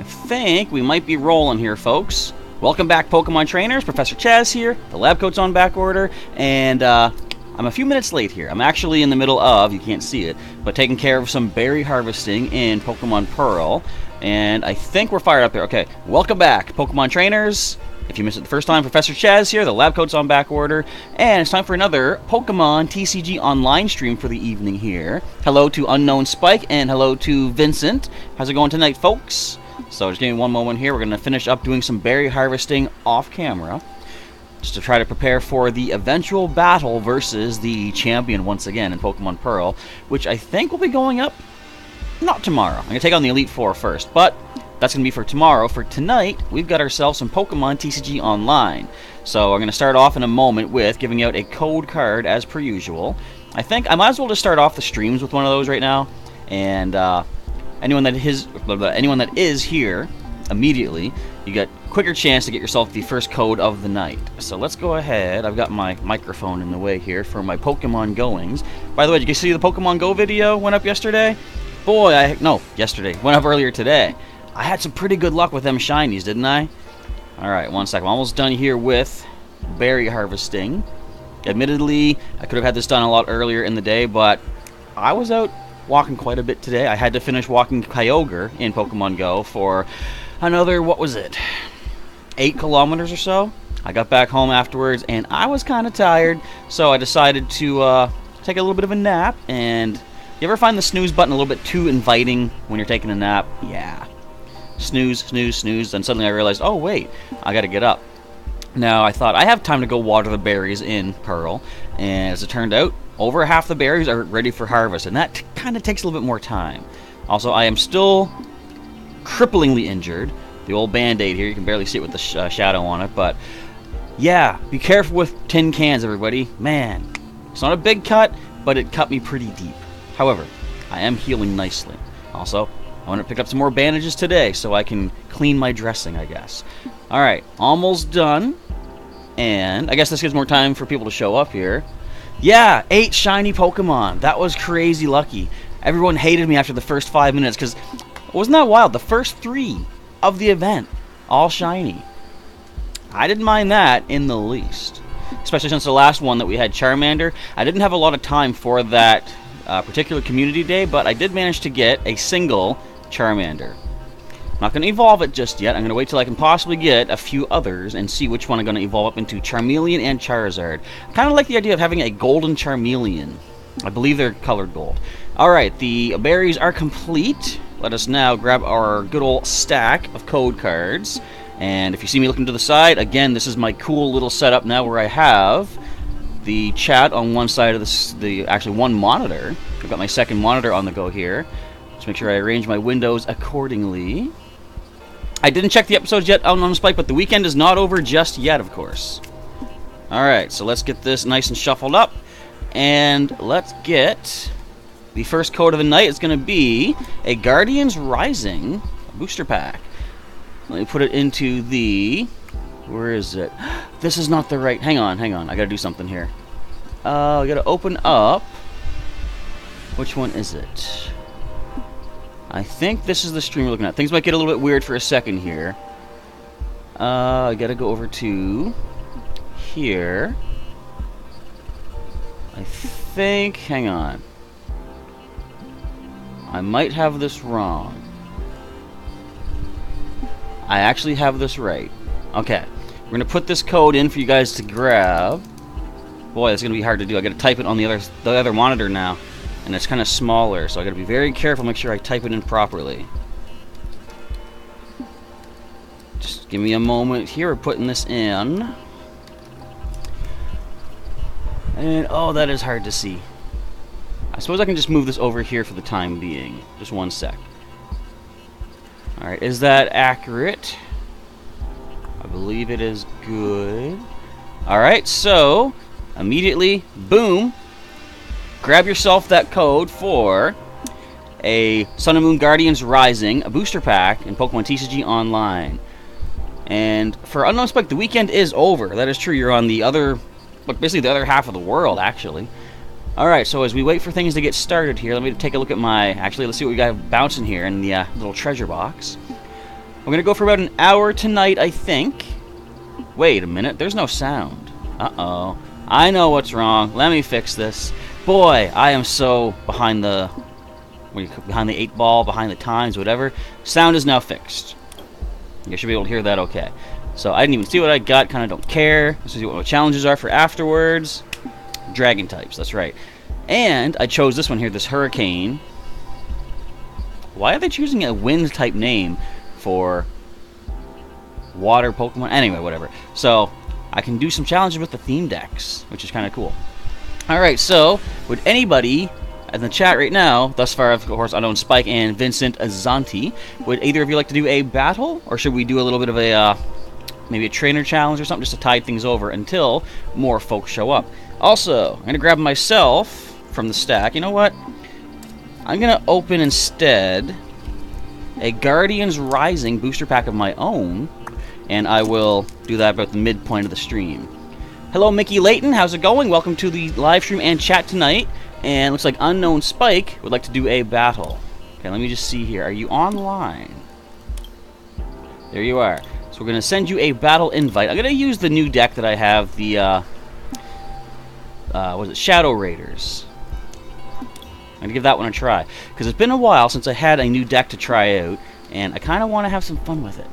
I think we might be rolling here, folks. Welcome back, Pokemon trainers. Professor Chaz here. The lab coat's on back order, and I'm a few minutes late here. I'm actually in the middle of, you can't see it, but taking care of some berry harvesting in Pokemon Pearl, and I think we're fired up there. Okay, welcome back, Pokemon trainers. If you missed it the first time, Professor Chaz here. The lab coat's on back order, and it's time for another Pokemon TCG Online stream for the evening here. Hello to Unknown Spike, and hello to Vincent. How's it going tonight, folks? So just give me one moment here. We're going to finish up doing some berry harvesting off camera, just to try to prepare for the eventual battle versus the champion once again in Pokemon Pearl, which I think will be going up, not tomorrow. I'm going to take on the Elite Four first, but that's going to be for tomorrow. For tonight, we've got ourselves some Pokemon TCG Online. So I'm going to start off in a moment with giving out a code card as per usual. I think I might as well just start off the streams with one of those right now, and anyone that is here immediately, you get quicker chance to get yourself the first code of the night. So let's go ahead. I've got my microphone in the way here for my Pokemon goings. By the way, did you see the Pokemon Go video went up yesterday? Boy, yesterday. Went up earlier today. I had some pretty good luck with them shinies, didn't I? Alright, one second. I'm almost done here with berry harvesting. Admittedly, I could have had this done a lot earlier in the day, but I was out walking quite a bit today. I had to finish walking Kyogre in Pokemon Go for another, 8 kilometers or so. I got back home afterwards, and I was kind of tired, so I decided to take a little bit of a nap. And you ever find the snooze button a little bit too inviting when you're taking a nap? Yeah. Snooze, snooze, snooze. Then suddenly I realized, oh wait, I gotta get up. Now I thought I have time to go water the berries in Pearl, and as it turned out, over half the berries are ready for harvest, and that kind of takes a little bit more time. Also, I am still cripplingly injured. The old band-aid here, you can barely see it with the shadow on it, but yeah, be careful with tin cans, everybody. Man, it's not a big cut, but it cut me pretty deep. However, I am healing nicely. Also, I want to pick up some more bandages today so I can clean my dressing, I guess. Alright, almost done. And I guess this gives more time for people to show up here. Yeah, 8 shiny Pokemon. That was crazy lucky. Everyone hated me after the first 5 minutes because, wasn't that wild? The first 3 of the event, all shiny. I didn't mind that in the least. Especially since the last one that we had, Charmander. I didn't have a lot of time for that particular community day, but I did manage to get a single Charmander. I'm not going to evolve it just yet. I'm going to wait till I can possibly get a few others and see which one I'm going to evolve up into Charmeleon and Charizard. I kind of like the idea of having a golden Charmeleon. I believe they're colored gold. Alright, the berries are complete. Let us now grab our good old stack of code cards. And if you see me looking to the side, again, this is my cool little setup now where I have the chat on one side of actually one monitor. I've got my second monitor on the go here. Just make sure I arrange my windows accordingly. I didn't check the episodes yet out on Spike, but the weekend is not over just yet, of course. Alright, so let's get this nice and shuffled up. And let's get the first code of the night. It's going to be a Guardians Rising booster pack. Let me put it into the... Where is it? This is not the right... Hang on. I got to do something here. I got to open up... Which one is it? I think this is the stream we're looking at. Things might get a little bit weird for a second here. I got to go over to... Here. I think... Hang on. I might have this wrong. I actually have this right. Okay. We're going to put this code in for you guys to grab. Boy, it's going to be hard to do. I got to type it on the other monitor now. And it's kind of smaller, so I got to be very careful, make sure I type it in properly. Just give me a moment here. We're putting this in. And, oh, that is hard to see. I suppose I can just move this over here for the time being. Just one sec. Alright, is that accurate? I believe it is good. Alright, so, immediately, boom, grab yourself that code for a Sun and Moon Guardians Rising, a booster pack in Pokemon TCG Online. And for Unknown Spike, the weekend is over. That is true. You're on the other, basically the other half of the world, actually. Alright, so as we wait for things to get started here, let me take a look at my... Actually, let's see what we got bouncing here in the little treasure box. We're gonna go for about an hour tonight, I think. Wait a minute, there's no sound. Uh-oh. I know what's wrong. Let me fix this. Boy, I am so behind the eight ball, behind the times, whatever. Sound is now fixed. You should be able to hear that okay. So I didn't even see what I got, kind of don't care. Let's see what my challenges are for afterwards. Dragon types, that's right. And I chose this one here, this Hurricane. Why are they choosing a wind type name for water Pokemon? Anyway, whatever. So I can do some challenges with the theme decks, which is kind of cool. Alright, so would anybody in the chat right now, thus far, of course, Unknown Spike and Vincent Azanti, would either of you like to do a battle, or should we do a little bit of a, maybe a trainer challenge or something, just to tide things over until more folks show up? Also, I'm going to grab myself from the stack. You know what? I'm going to open instead a Guardians Rising booster pack of my own, and I will do that about the midpoint of the stream. Hello, Mickey Layton. How's it going? Welcome to the live stream and chat tonight. And looks like Unknown Spike would like to do a battle. Okay, let me just see here. Are you online? There you are. So we're going to send you a battle invite. I'm going to use the new deck that I have, the, what is it? Shadow Raiders. I'm going to give that one a try. Because it's been a while since I had a new deck to try out, and I kind of want to have some fun with it.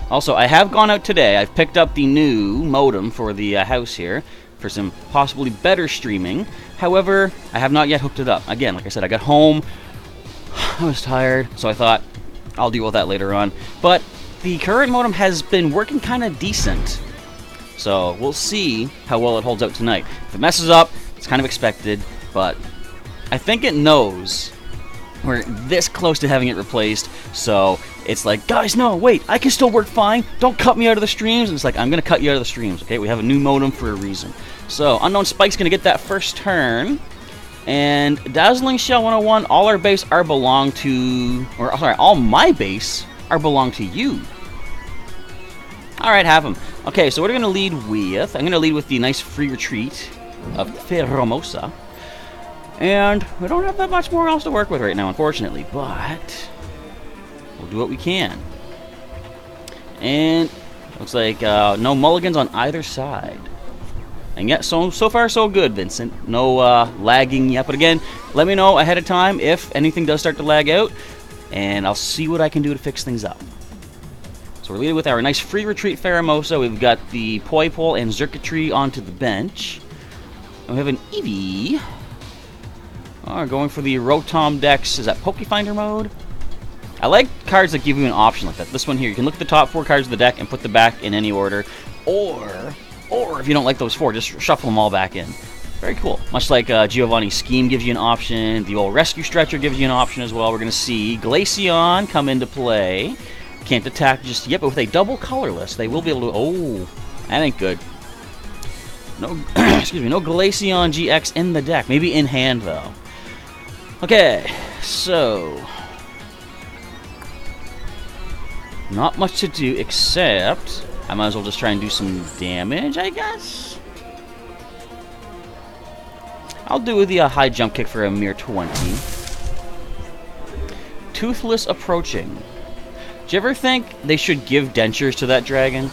Also, I have gone out today. I've picked up the new modem for the house here for some possibly better streaming. However, I have not yet hooked it up. Again, like I said, I got home, I was tired, so I thought I'll deal with that later on. But the current modem has been working kind of decent. So we'll see how well it holds out tonight. If it messes up, it's kind of expected, but I think it knows we're this close to having it replaced, so it's like, guys, no, wait, I can still work fine. Don't cut me out of the streams. And it's like, I'm going to cut you out of the streams, okay? We have a new modem for a reason. So, Unknown Spike's going to get that first turn. And Dazzling Shell 101, all our base are belong to... Or, sorry, all my base are belong to you. Alright, have them. Okay, so what are we going to lead with? I'm going to lead with the nice free retreat of Pheromosa. And we don't have that much more else to work with right now, unfortunately. But we'll do what we can. And looks like no mulligans on either side. And yet, so far so good, Vincent. No lagging yet. But again, let me know ahead of time if anything does start to lag out. And I'll see what I can do to fix things up. So we're leading with our nice free retreat Pheromosa. We've got the Poipole and Xurkitree onto the bench. And we have an Eevee. Oh, going for the Rotom dex. Is that Pokefinder mode? I like cards that give you an option like that. This one here, you can look at the top 4 cards of the deck and put them back in any order. Or if you don't like those 4, just shuffle them all back in. Very cool. Much like Giovanni's Scheme gives you an option. The old Rescue Stretcher gives you an option as well. We're going to see Glaceon come into play. Can't attack just yet, but with a double colorless, they will be able to... Oh, that ain't good. No, excuse me, no Glaceon GX in the deck. Maybe in hand, though. Okay, so... Not much to do except... I might as well just try and do some damage, I guess? I'll do the high jump kick for a mere 20. Toothless approaching. Do you ever think they should give dentures to that dragon?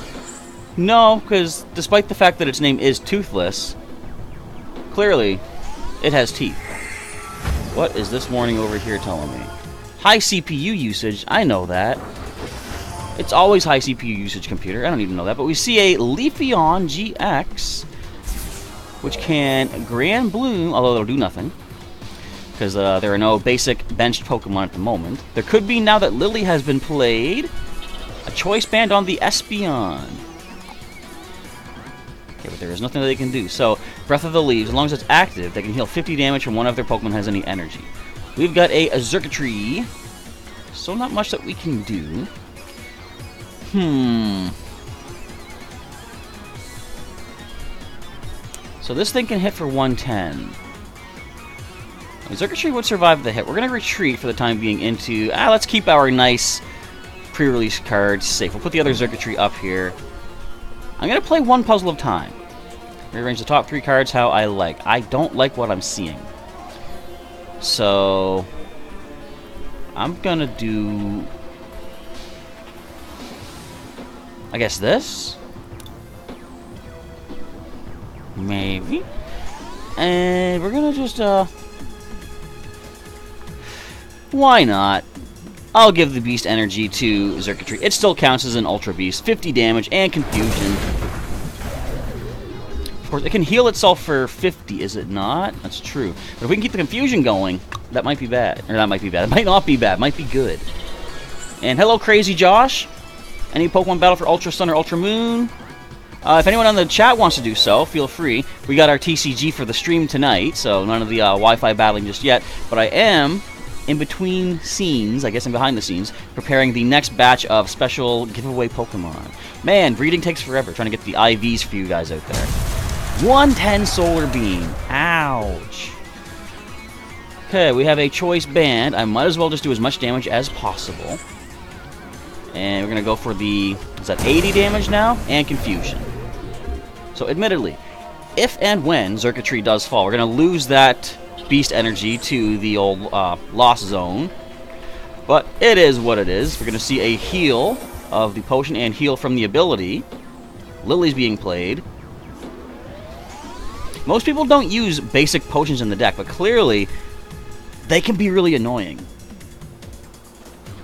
No, because despite the fact that its name is Toothless, clearly it has teeth. What is this warning over here telling me? High CPU usage, I know that. It's always high CPU usage, computer. I don't even know that. But we see a Leafeon GX, which can Grand Bloom, although it'll do nothing, because there are no basic benched Pokemon at the moment. There could be, now that Lily has been played, a Choice Band on the Espeon. Okay, but there is nothing that they can do. So, Breath of the Leaves, as long as it's active, they can heal 50 damage from one of their Pokemon has any energy. We've got a Xurkitree, so not much that we can do. So this thing can hit for 110. Xurkitree would survive the hit. We're going to retreat for the time being into... let's keep our nice pre-release cards safe. We'll put the other Xurkitree up here. I'm going to play one puzzle of time. Rearrange the top 3 cards how I like. I don't like what I'm seeing. So... I'm going to do... I guess this? Maybe. And we're gonna just, why not? I'll give the Beast Energy to Circuitry. It still counts as an Ultra Beast. 50 damage and Confusion. Of course, it can heal itself for 50, is it not? That's true. But if we can keep the Confusion going, that might be bad. Or that might be bad. It might not be bad. It might be good. And hello, Crazy Josh. Any Pokemon battle for Ultra Sun or Ultra Moon? If anyone on the chat wants to do so, feel free. We got our TCG for the stream tonight, so none of the Wi-Fi battling just yet. But I am, in between scenes, I guess in behind the scenes, preparing the next batch of special giveaway Pokemon. Man, breeding takes forever, trying to get the IVs for you guys out there. 110 Solar Beam. Ouch. Okay, we have a Choice Band. I might as well just do as much damage as possible. And we're going to go for the, is that 80 damage now? And Confusion. So admittedly, if and when Circuitry does fall, we're going to lose that Beast Energy to the old Lost Zone. But it is what it is. We're going to see a heal of the potion and heal from the ability. Lily's being played. Most people don't use basic potions in the deck, but clearly they can be really annoying.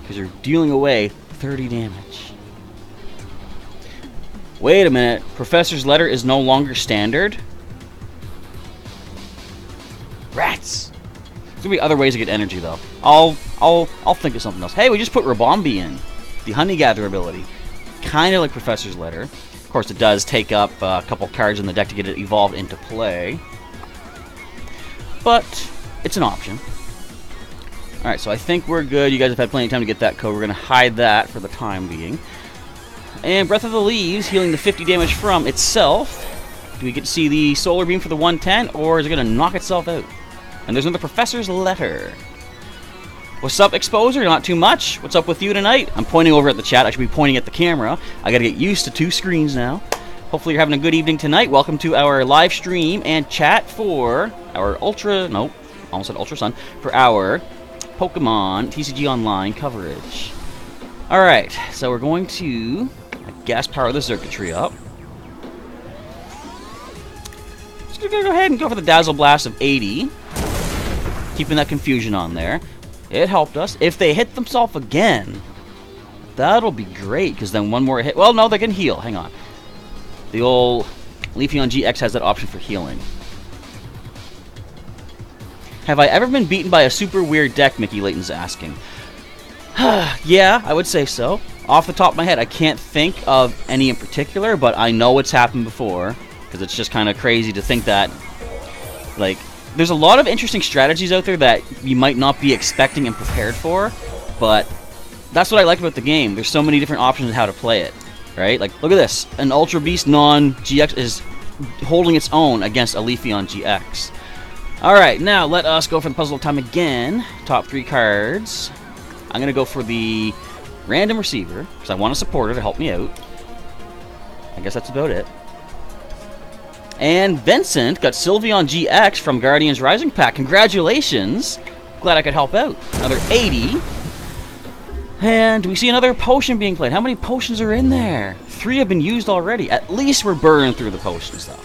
Because you're dealing away 30 damage. Wait a minute. Professor's Letter is no longer standard? Rats! There's gonna be other ways to get energy, though. I'll think of something else. Hey, we just put Rabombi in. The Honey Gather ability. Kind of like Professor's Letter. Of course, it does take up a couple cards in the deck to get it evolved into play. But it's an option. Alright, so I think we're good. You guys have had plenty of time to get that code. We're going to hide that for the time being. And Breath of the Leaves, healing the 50 damage from itself. Do we get to see the Solar Beam for the 110, or is it going to knock itself out? And there's another Professor's Letter. What's up, Exposer? Not too much. What's up with you tonight? I'm pointing over at the chat. I should be pointing at the camera. I got to get used to 2 screens now. Hopefully you're having a good evening tonight. Welcome to our live stream and chat for our almost said Ultra Sun, for our Pokemon TCG Online coverage. Alright, so we're going to, I guess, power the Circuitry up. Just gonna go ahead and go for the Dazzle Blast of 80. Keeping that Confusion on there. It helped us. If they hit themselves again, that'll be great, because then one more hit. Well, no, they can heal. Hang on. The old Leafeon GX has that option for healing. Have I ever been beaten by a super weird deck, Mickey Layton's asking. Yeah, I would say so. Off the top of my head, I can't think of any in particular, but I know it's happened before, because it's just kind of crazy to think that, like, there's a lot of interesting strategies out there that you might not be expecting and prepared for, but that's what I like about the game. There's so many different options of how to play it, right? Like, look at this. An Ultra Beast non-GX is holding its own against a Leafeon GX. Alright, now let us go for the puzzle time again. Top 3 cards. I'm going to go for the Random Receiver, because I want a supporter to help me out. I guess that's about it. And Vincent got Sylveon GX from Guardians Rising Pack. Congratulations! Glad I could help out. Another 80. And we see another potion being played. How many potions are in there? 3 have been used already. At least we're burning through the potions, though.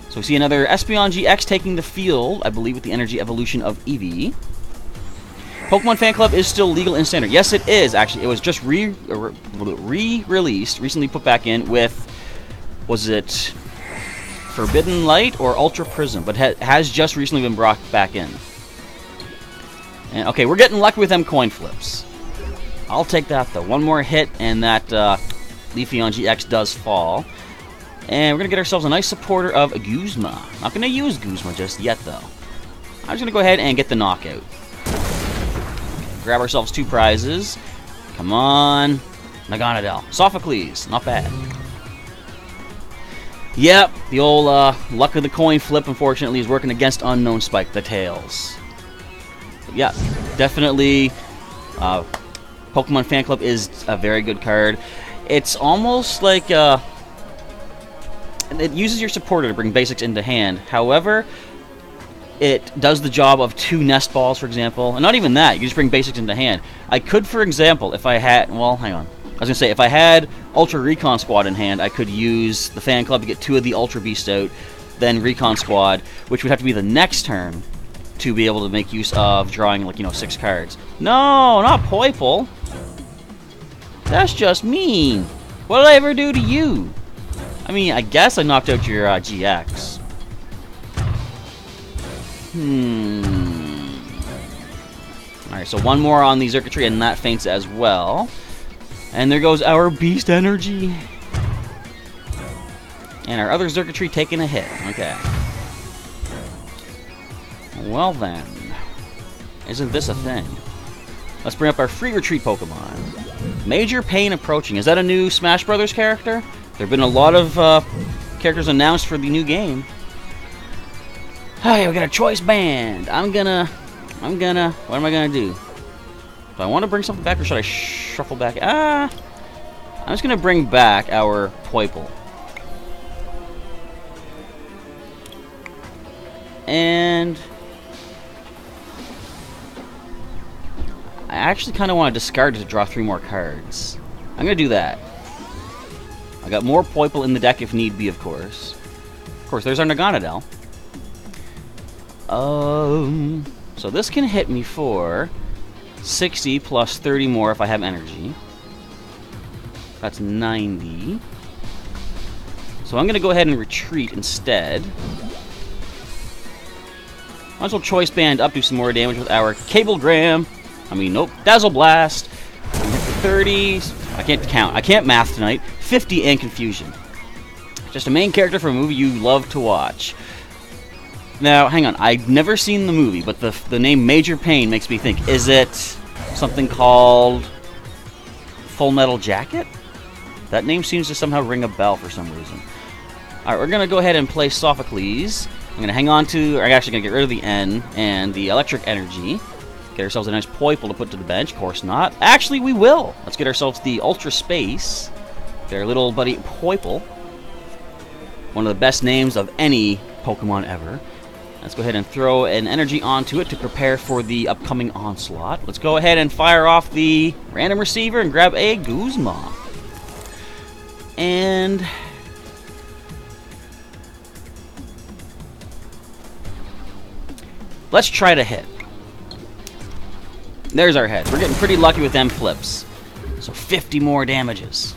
So we see another Espeon GX taking the field, I believe, with the Energy Evolution of Eevee. Pokemon Fan Club is still legal in Standard. Yes, it is, actually. It was just re-released, recently put back in with, was it Forbidden Light or Ultra Prism? But has just recently been brought back in. And okay, we're getting lucky with them coin flips. I'll take that, though. One more hit, and that Leafeon GX does fall. And we're going to get ourselves a nice supporter of Guzma. Not going to use Guzma just yet, though. I'm just going to go ahead and get the knockout. Grab ourselves 2 prizes. Come on. Naganadel. Sophocles. Not bad. Yep. The old luck of the coin flip, unfortunately, is working against Unknown Spike, the Tails. But yeah, definitely Pokemon Fan Club is a very good card. It's almost like it uses your supporter to bring basics into hand. However, it does the job of 2 nest balls, for example. And not even that. You just bring basics into hand. I could, for example, if I had... Well, hang on. was gonna say, if I had Ultra Recon Squad in hand, I could use the Fan Club to get 2 of the Ultra Beast out, then Recon Squad, which would have to be the next turn to be able to make use of drawing, like, 6 cards. No, not Poiple. That's just mean. What did I ever do to you? I mean, I guess I knocked out your GX. Alright, so 1 more on the Xurkitree, and that faints as well. And there goes our Beast Energy. And our other Xurkitree taking a hit. Okay. Well then. Isn't this a thing? Let's bring up our free retreat Pokemon. Major Pain approaching. Is that a new Smash Brothers character? There have been a lot of characters announced for the new game. Hey, we got a choice band. What am I gonna do? Do I want to bring something back, or should I shuffle back? I'm just gonna bring back our Poiple. And I actually kind of want to discard it to draw 3 more cards. I'm gonna do that. I got more Poiple in the deck if need be, of course. Of course, there's our Naganadel. So this can hit me for 60 plus 30 more if I have energy. That's 90. So I'm going to go ahead and retreat instead. Might as well Choice Band up, do some more damage with our Cablegram. Dazzle Blast. 30. I can't count. I can't math tonight. 50 and Confusion. Just a main character from a movie you love to watch. Now, hang on. I've never seen the movie, but the name Major Pain makes me think, is it something called Full Metal Jacket? That name seems to somehow ring a bell for some reason. Alright, we're going to go ahead and play Sophocles. I'm going to hang on to, or I'm actually going to get rid of the N and the Electric Energy. Get ourselves a nice Poiple to put to the bench. Of course not. Actually, we will. Let's get ourselves the Ultra Space. Get our little buddy Poiple. One of the best names of any Pokemon ever. Let's go ahead and throw an energy onto it to prepare for the upcoming onslaught. Let's go ahead and fire off the random receiver and grab a Guzma. And let's try to hit. There's our head. We're getting pretty lucky with them flips. So 50 more damages.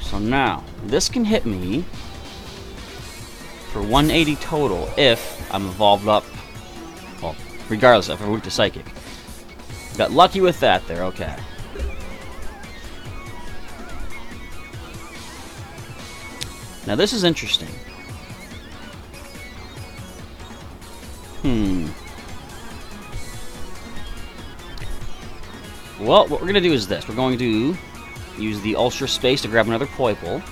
So now, this can hit me for 180 total if I'm evolved up. Well, regardless if I move to Psychic. Got lucky with that there, okay. Now this is interesting. Well, what we're going to do is this. We're going to use the Ultra Space to grab another Poiple.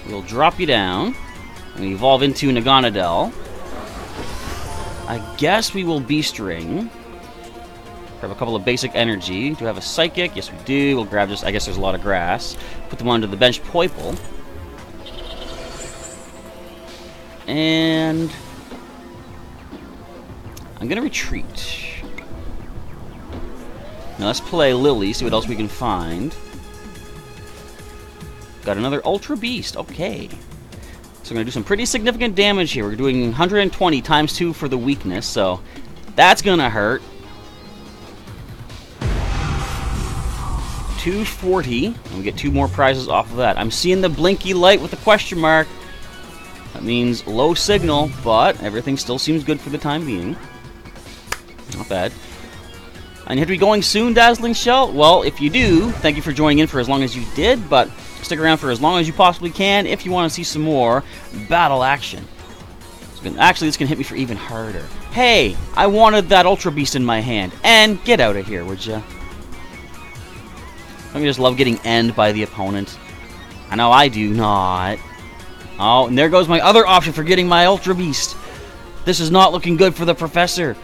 We'll drop you down. And evolve into Naganadel. I guess we will Beast Ring. Grab a couple of basic energy. Do we have a Psychic? Yes, we do. We'll grab just, I guess there's a lot of grass. Put them onto the bench Poiple. And I'm going to retreat. Now let's play Lily, see what else we can find. Got another Ultra Beast. Okay. So we're going to do some pretty significant damage here. We're doing 120 times 2 for the weakness, so that's going to hurt. 240, and we get 2 more prizes off of that. I'm seeing the blinky light with the question mark. That means low signal, but everything still seems good for the time being. Not bad. And you have to be going soon, Dazzling Shell? Well, if you do, thank you for joining in for as long as you did, but stick around for as long as you possibly can if you want to see some more battle action. Actually, this can hit me for even harder. Hey, I wanted that Ultra Beast in my hand. And get out of here, would ya? Don't you just love getting ended by the opponent? I know I do not. Oh, and there goes my other option for getting my Ultra Beast. This is not looking good for the Professor.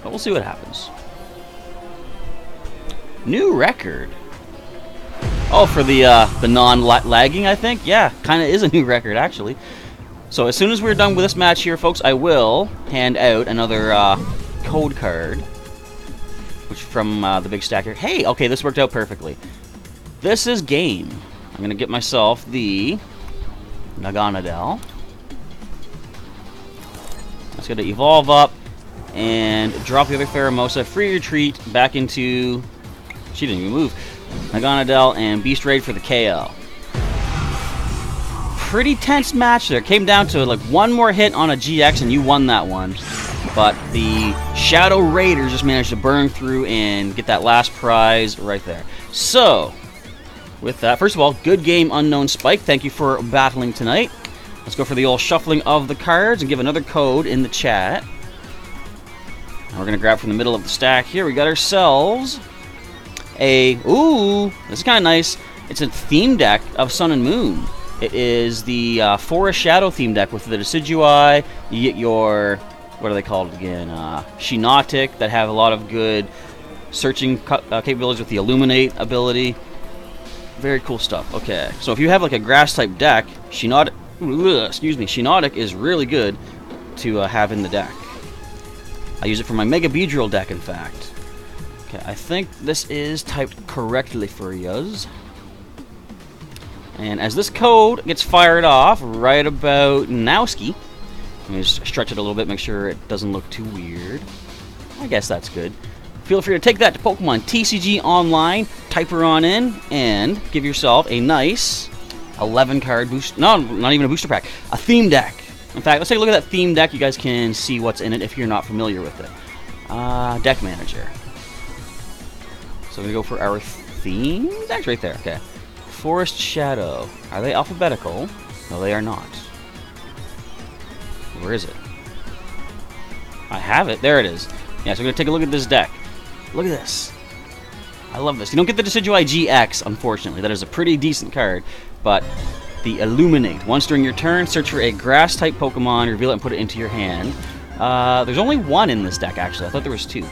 But we'll see what happens. New record. Oh, for the non-lagging, I think? Yeah, kind of is a new record, actually. So as soon as we're done with this match here, folks, I will hand out another code card. which from the big stack here. Hey, okay, this worked out perfectly. This is game. I'm going to get myself the Naganadel. That's going to evolve up and drop the other Pheromosa. Free retreat back into... She didn't even move. Naganadel and Beast Raid for the KO. Pretty tense match there. Came down to like one more hit on a GX and you won that one. But the Shadow Raiders just managed to burn through and get that last prize right there. So, with that, first of all, good game, Unknown Spike. Thank you for battling tonight. Let's go for the old shuffling of the cards and give another code in the chat. And we're going to grab from the middle of the stack here. We got ourselves a... Ooh, this is kind of nice. It's a theme deck of Sun and Moon. It is the Forest Shadow theme deck with the Decidui. You get your... What are they called again? Shinotic that have a lot of good searching capabilities with the Illuminate ability. Very cool stuff. Okay, so if you have like a grass-type deck, Shinotic is really good to have in the deck. I use it for my Mega Beedrill deck, in fact. Okay, I think this is typed correctly for yous. And as this code gets fired off right about nowski, let me just stretch it a little bit, make sure it doesn't look too weird. I guess that's good. Feel free to take that to Pokemon TCG Online, type her on in, and give yourself a nice 11-card boost. No, not even a booster pack. A theme deck. In fact, let's take a look at that theme deck. You guys can see what's in it if you're not familiar with it. Deck Manager. So we're going to go for our theme deck right there. Okay. Forest Shadow. Are they alphabetical? No, they are not. Where is it? I have it. There it is. Yeah, so we're going to take a look at this deck. Look at this. I love this. You don't get the Decidui GX, unfortunately. That is a pretty decent card. But the Illuminate. Once during your turn, search for a grass-type Pokemon, reveal it, and put it into your hand. There's only one in this deck, actually. I thought there was two.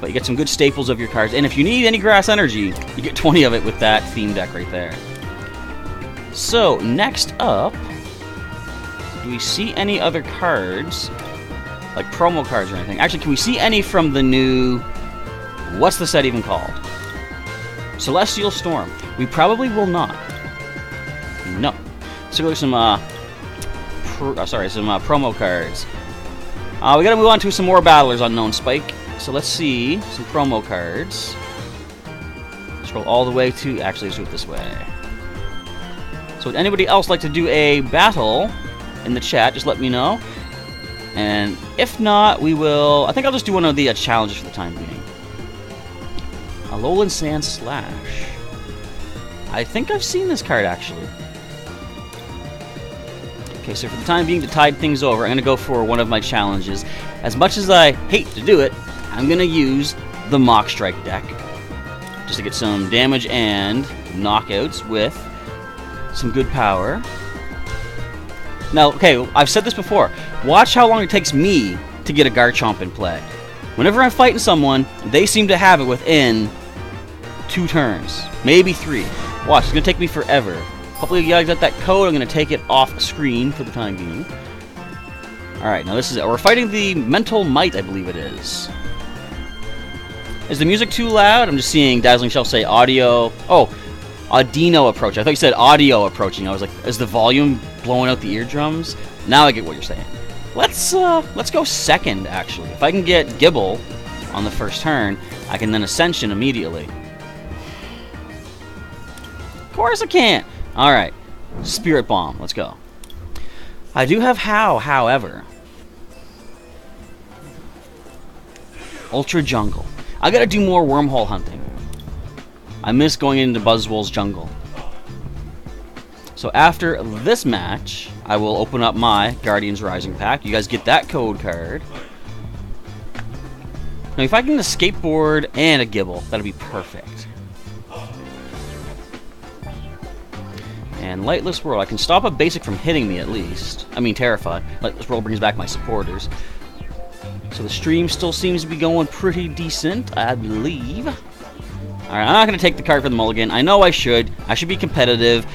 But you get some good staples of your cards. And if you need any grass energy, you get 20 of it with that theme deck right there. So, next up... Do we see any other cards, like promo cards or anything? Actually, can we see any from the new... What's the set even called? Celestial Storm. We probably will not. No. So there's some, promo cards. We gotta move on to some more battlers, Unknown Spike. So let's see some promo cards. Scroll all the way to... Actually, let's do it this way. So would anybody else like to do a battle in the chat? Just let me know. And if not, we will... I think I'll just do one of the challenges for the time being. Alolan Sand Slash. I think I've seen this card, actually. Okay, so for the time being, to tide things over, I'm going to go for one of my challenges. As much as I hate to do it, I'm going to use the Mock Strike deck. Just to get some damage and knockouts with some good power. Now, okay, I've said this before. Watch how long it takes me to get a Garchomp in play. Whenever I'm fighting someone, they seem to have it within 2 turns. Maybe 3. Watch, it's going to take me forever. Hopefully you guys got that code. I'm going to take it off screen for the time being. Alright, now this is it. We're fighting the Mental Might, I believe it is. Is the music too loud? I'm just seeing Dazzling Shell say audio... Oh, Audino approach. I thought you said audio approaching. I was like, is the volume blowing out the eardrums? Now I get what you're saying. Let's go second, actually. If I can get Gibble on the first turn, I can then Ascension immediately. Of course I can't. Alright. Spirit Bomb. Let's go. I do have How, however. Ultra Jungle. I gotta do more wormhole hunting. I miss going into Buzzwole's jungle. So after this match, I will open up my Guardians Rising pack. You guys get that code card. Now, if I can get a skateboard and a Gibble, that'd be perfect. And Lightless World. I can stop a basic from hitting me at least. I mean, Terrified. Lightless World brings back my supporters. So the stream still seems to be going pretty decent, I believe. Alright, I'm not going to take the card for the mulligan. I know I should. I should be competitive.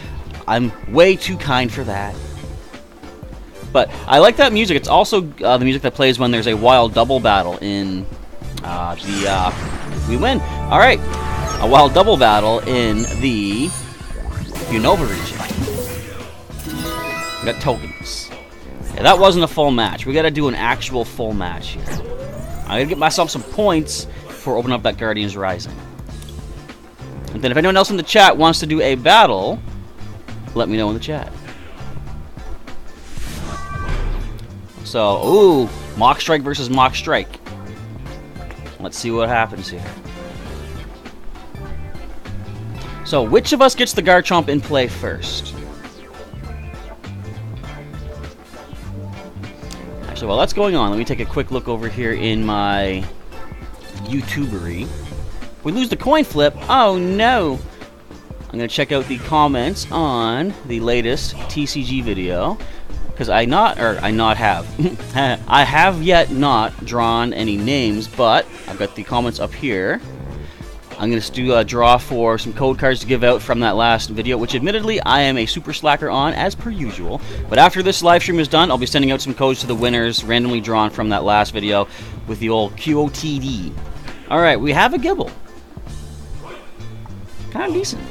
I'm way too kind for that. But I like that music. It's also the music that plays when there's a wild double battle in the we win. All right, a wild double battle in the Unova region. We got tokens. Yeah, that wasn't a full match. We got to do an actual full match here. I'm going to get myself some points before opening up that Guardians Rising. And then if anyone else in the chat wants to do a battle, let me know in the chat. So, ooh, Mock Strike versus Mock Strike. Let's see what happens here. So, which of us gets the Garchomp in play first? Actually, while that's going on, let me take a quick look over here in my YouTubery. We lose the coin flip. Oh no! I'm gonna check out the comments on the latest TCG video because I have yet not drawn any names, but I've got the comments up here. I'm going to do a draw for some code cards to give out from that last video, which admittedly I am a super slacker on, as per usual. But after this live stream is done, I'll be sending out some codes to the winners, randomly drawn from that last video, with the old QOTD. Alright, we have a Gibble. Kind of decent.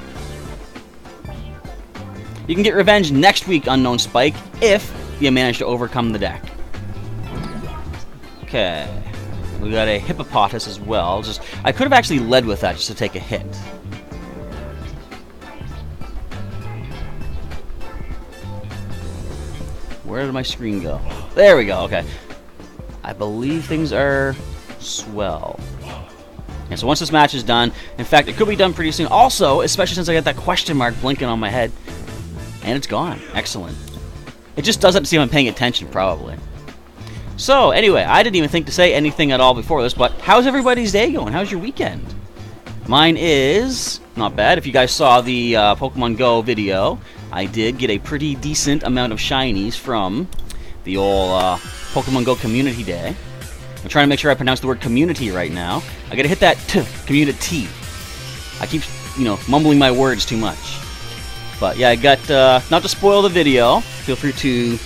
You can get revenge next week, Unknown Spike, if you manage to overcome the deck. Okay. We got a Hippopotas as well. I could have actually led with that just to take a hit. Where did my screen go? There we go, okay. I believe things are swell. And so once this match is done, in fact, it could be done pretty soon. Also, especially since I got that question mark blinking on my head. And it's gone. Excellent. It just doesn't seem I'm paying attention, probably. So, anyway, I didn't even think to say anything at all before this, but how's everybody's day going? How's your weekend? Mine is not bad. If you guys saw the Pokemon Go video, I did get a pretty decent amount of shinies from the old Pokemon Go Community Day. I'm trying to make sure I pronounce the word community right now. I gotta hit that community. I keep, mumbling my words too much. But yeah, I got, not to spoil the video, feel free to,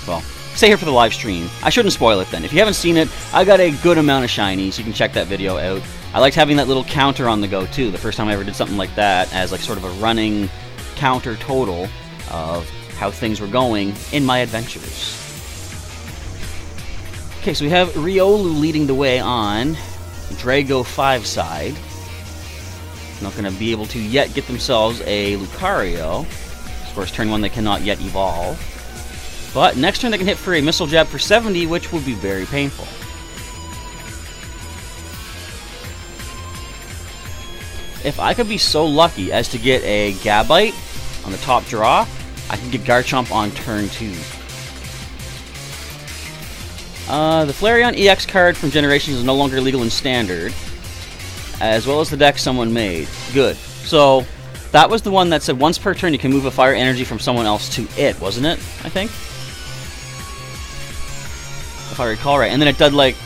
well, stay here for the live stream. I shouldn't spoil it then. If you haven't seen it, I got a good amount of shinies. You can check that video out. I liked having that little counter on the go too. The first time I ever did something like that, as like sort of a running counter total of how things were going in my adventures. Okay, so we have Riolu leading the way on Drago 5 side. Not going to be able to yet get themselves a Lucario. Of course, turn 1 they cannot yet evolve. But next turn they can hit for a Missile Jab for 70, which would be very painful. If I could be so lucky as to get a Gabite on the top draw, I can get Garchomp on turn 2. The Flareon EX card from Generations is no longer legal in Standard, as well as the deck someone made. Good. So, that was the one that said once per turn you can move a fire energy from someone else to it, wasn't it? I think? If I recall right. And then it did like,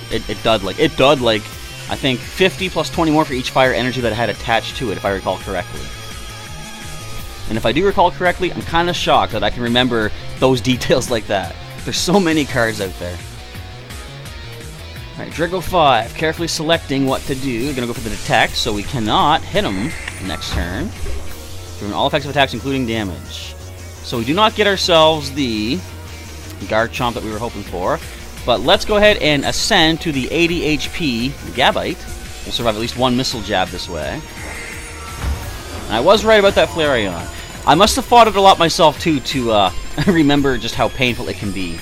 I think 50 plus 20 more for each fire energy that it had attached to it, if I recall correctly. And if I do recall correctly, I'm kind of shocked that I can remember those details like that. There's so many cards out there. Alright, Drago 5, carefully selecting what to do. We're going to go for the detect, so we cannot hit him next turn. Doing all effective attacks, including damage. So we do not get ourselves the Garchomp that we were hoping for. But let's go ahead and ascend to the 80 HP Gabite. We'll survive at least one Missile Jab this way. And I was right about that Flareon. I must have fought it a lot myself, too, to remember just how painful it can be.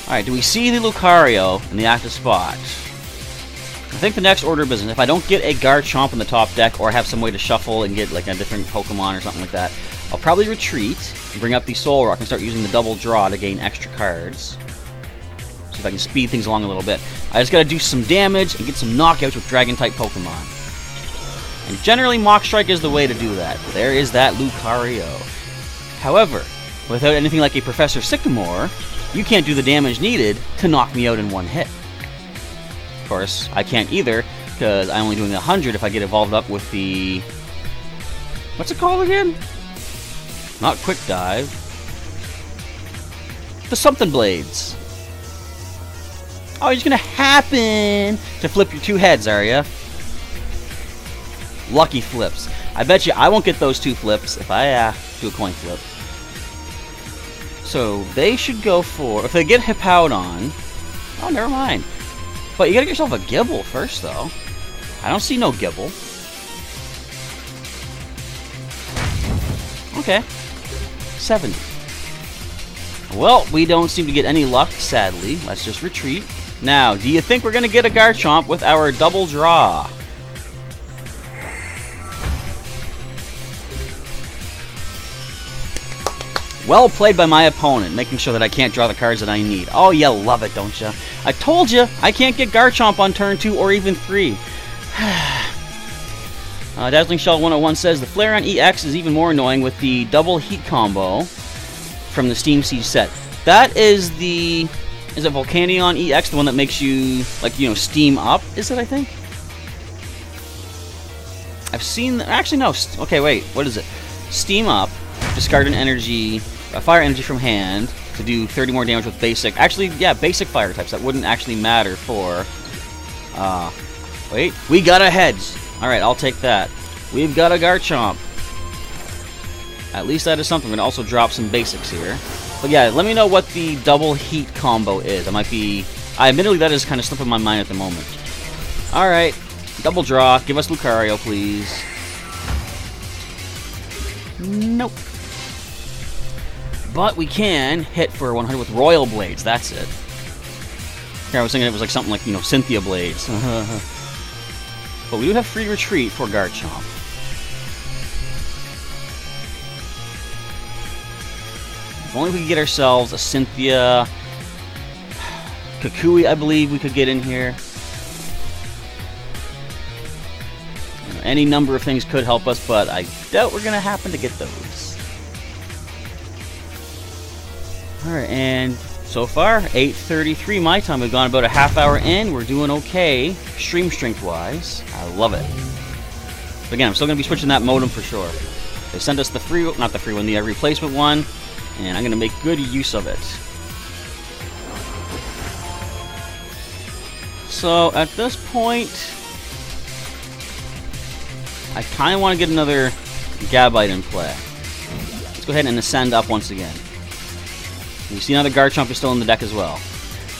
Alright, do we see the Lucario in the active spot? I think the next order of business, if I don't get a Garchomp in the top deck, or have some way to shuffle and get like a different Pokemon or something like that, I'll probably retreat and bring up the Soul Rock and start using the double draw to gain extra cards. See if I can speed things along a little bit. I just gotta do some damage and get some knockouts with Dragon-type Pokemon. And generally, Mock Strike is the way to do that. There is that Lucario. However, without anything like a Professor Sycamore, you can't do the damage needed to knock me out in one hit. Of course, I can't either, because I'm only doing 100 if I get evolved up with the... What's it called again? Not Quick Dive. The Something Blades. Oh, you're just gonna happen to flip your 2 heads, are you? Lucky flips. I bet you I won't get those 2 flips if I do a coin flip. So they should go for, if they get Hippowdon, oh, never mind. But you gotta get yourself a Gibble first, though. I don't see no Gibble. Okay. 70. Well, we don't seem to get any luck, sadly. Let's just retreat. Now, do you think we're gonna get a Garchomp with our double draw? Well played by my opponent, making sure that I can't draw the cards that I need. Oh, you love it, don't you? I told you, I can't get Garchomp on turn 2 or even 3. Dazzling Shell 101 says, the Flareon EX is even more annoying with the double heat combo from the Steam Siege set. That is the... Is it Volcanion EX, the one that makes you, like, you know, steam up? Is it, I think? I've seen... Actually, no. Okay, wait. What is it? Steam up, discard an energy... fire energy from hand to do 30 more damage with basic. Actually, yeah, basic fire types. That wouldn't actually matter for... wait. We got a Hedge. Alright, I'll take that. We've got a Garchomp. At least that is something. We're going to also drop some basics here. But yeah, let me know what the double heat combo is. I might be... admittedly, that is kind of slipping my mind at the moment. Alright. Double draw. Give us Lucario, please. Nope. But we can hit for 100 with Royal Blades. That's it. Here, I was thinking it was like something like, you know, Cynthia Blades. But we do have free retreat for Garchomp. If only we could get ourselves a Cynthia... Kukui, I believe we could get in here. You know, any number of things could help us, but I doubt we're going to happen to get those. Alright, and so far, 8:33 my time. We've gone about a half hour in. We're doing okay, stream strength-wise. I love it. But again, I'm still going to be switching that modem for sure. They sent us the free, not the free one, the replacement one, and I'm going to make good use of it. So, at this point, I kind of want to get another Gabite in play. Let's go ahead and ascend up once again. You see now the Garchomp is still in the deck as well.